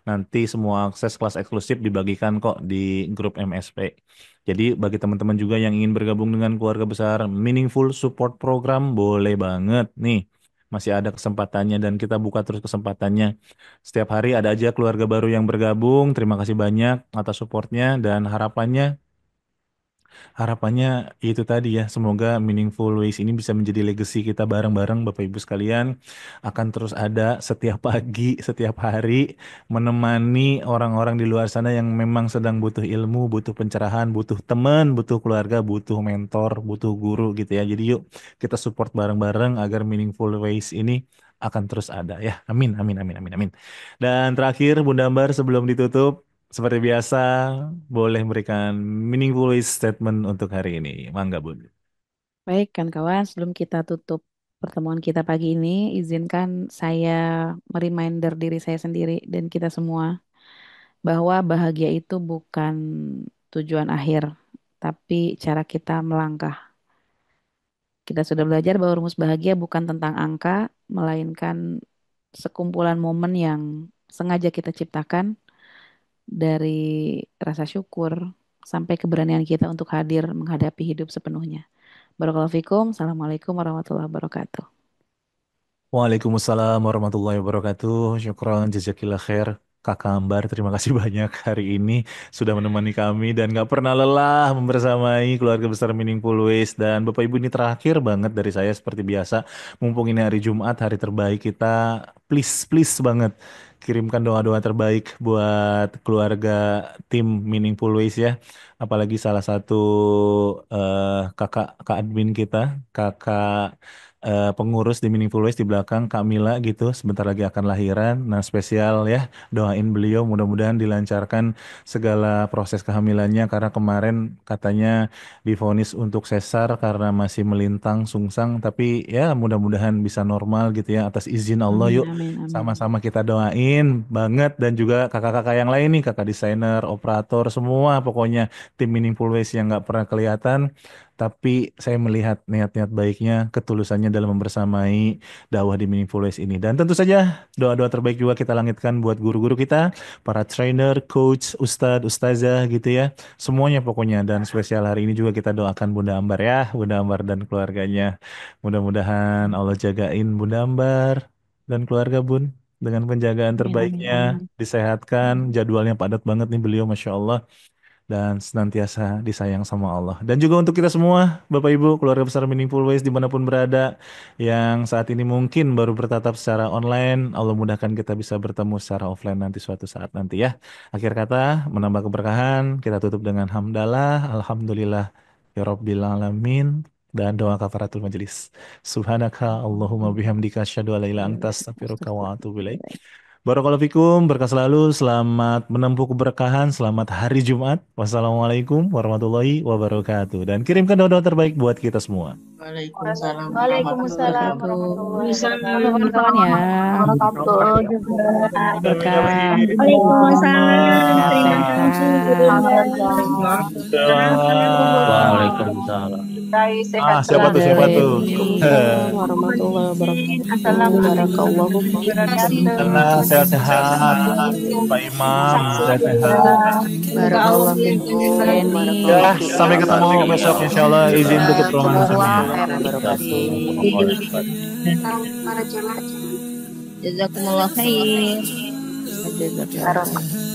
Nanti semua akses kelas eksklusif dibagikan kok di grup MSP. Jadi bagi teman-teman juga yang ingin bergabung dengan keluarga besar Meaningful Support Program boleh banget nih. Masih ada kesempatannya dan kita buka terus kesempatannya. Setiap hari ada aja keluarga baru yang bergabung. Terima kasih banyak atas supportnya dan harapannya itu tadi ya, semoga Meaningful Ways ini bisa menjadi legacy kita bareng-bareng Bapak Ibu sekalian, akan terus ada setiap pagi, setiap hari menemani orang-orang di luar sana yang memang sedang butuh ilmu, butuh pencerahan, butuh teman, butuh keluarga, butuh mentor, butuh guru gitu ya. Jadi yuk kita support bareng-bareng agar Meaningful Ways ini akan terus ada ya. Amin, amin, amin, amin, amin. Dan terakhir Bunda Ambar sebelum ditutup, seperti biasa, boleh memberikan meaningful statement untuk hari ini. Mangga, Bun. Baik kan kawan, sebelum kita tutup pertemuan kita pagi ini, izinkan saya mereminder diri saya sendiri dan kita semua bahwa bahagia itu bukan tujuan akhir, tapi cara kita melangkah. Kita sudah belajar bahwa rumus bahagia bukan tentang angka, melainkan sekumpulan momen yang sengaja kita ciptakan dari rasa syukur sampai keberanian kita untuk hadir menghadapi hidup sepenuhnya. Barakallahu fikum. Assalamualaikum warahmatullahi wabarakatuh. Waalaikumsalam warahmatullahi wabarakatuh. Syukron, jazakillah khair. Kakak Ambar, terima kasih banyak hari ini sudah menemani kami dan gak pernah lelah membersamai keluarga besar Meaningful Ways. Dan Bapak Ibu ini terakhir banget dari saya seperti biasa. Mumpung ini hari Jumat, hari terbaik kita, please banget kirimkan doa-doa terbaik buat keluarga tim Meaningful Ways ya. Apalagi salah satu kakak admin kita, kakak pengurus di Meaningful Ways di belakang Kak Mila gitu sebentar lagi akan lahiran. Nah spesial ya doain beliau mudah-mudahan dilancarkan segala proses kehamilannya karena kemarin katanya divonis untuk sesar karena masih melintang sungsang tapi ya mudah-mudahan bisa normal gitu ya atas izin Allah. Amin, Yuk amin, amin. sama-sama kita doain banget dan juga kakak-kakak yang lain nih, kakak desainer, operator, semua pokoknya tim Meaningful Ways yang nggak pernah kelihatan tapi saya melihat niat-niat baiknya, ketulusannya dalam membersamai dakwah di Meaningful Ways ini. Dan tentu saja doa-doa terbaik juga kita langitkan buat guru-guru kita, para trainer, coach, ustadz, ustazah gitu ya. Semuanya pokoknya. Dan spesial hari ini juga kita doakan Bunda Ambar ya, Bunda Ambar dan keluarganya. Mudah-mudahan Allah jagain Bunda Ambar dan keluarga Bun dengan penjagaan Amin, amin, terbaiknya, amin. disehatkan, jadwalnya padat banget nih beliau, Masya Allah dan senantiasa disayang sama Allah. Dan juga untuk kita semua, Bapak Ibu, keluarga besar Meaningful Ways dimanapun berada, yang saat ini mungkin baru bertatap secara online, Allah mudahkan kita bisa bertemu secara offline nanti suatu saat nanti ya. Akhir kata, menambah keberkahan, kita tutup dengan hamdalah, alhamdulillah, ya Rabbil Alamin, dan doa kafaratul majelis. Subhanaka Allahumma bihamdika asyhadu an la ilaha illa anta astaghfiruka wa atubu ilaik. Barakallahu fikum, berkah selalu, selamat menempuh keberkahan, selamat hari Jumat. Wassalamualaikum warahmatullahi wabarakatuh. Dan kirimkan doa-doa terbaik buat kita semua. Waalaikumsalam Waalaikumsalam Wabarakatuh. warahmatullahi Apa kawan-kawan ya? wabarakatuh juga. Berkah. Waalaikumsalam. Terima Sehat-sehat. kasih gurunya. Waalaikumsalam. Siapa tuh, siapa tuh? Waalaikumsalam warahmatullahi wabarakatuh. Barakallahu Karena sehat-sehat, Pak Imam, sehat-sehat. Barakallahu fikum. Ya, sampai ketemu besok insya Allah. Izin tutup ruangan Semua kami. khairan barakatuh. Jazakumullah khair. Jazakallah.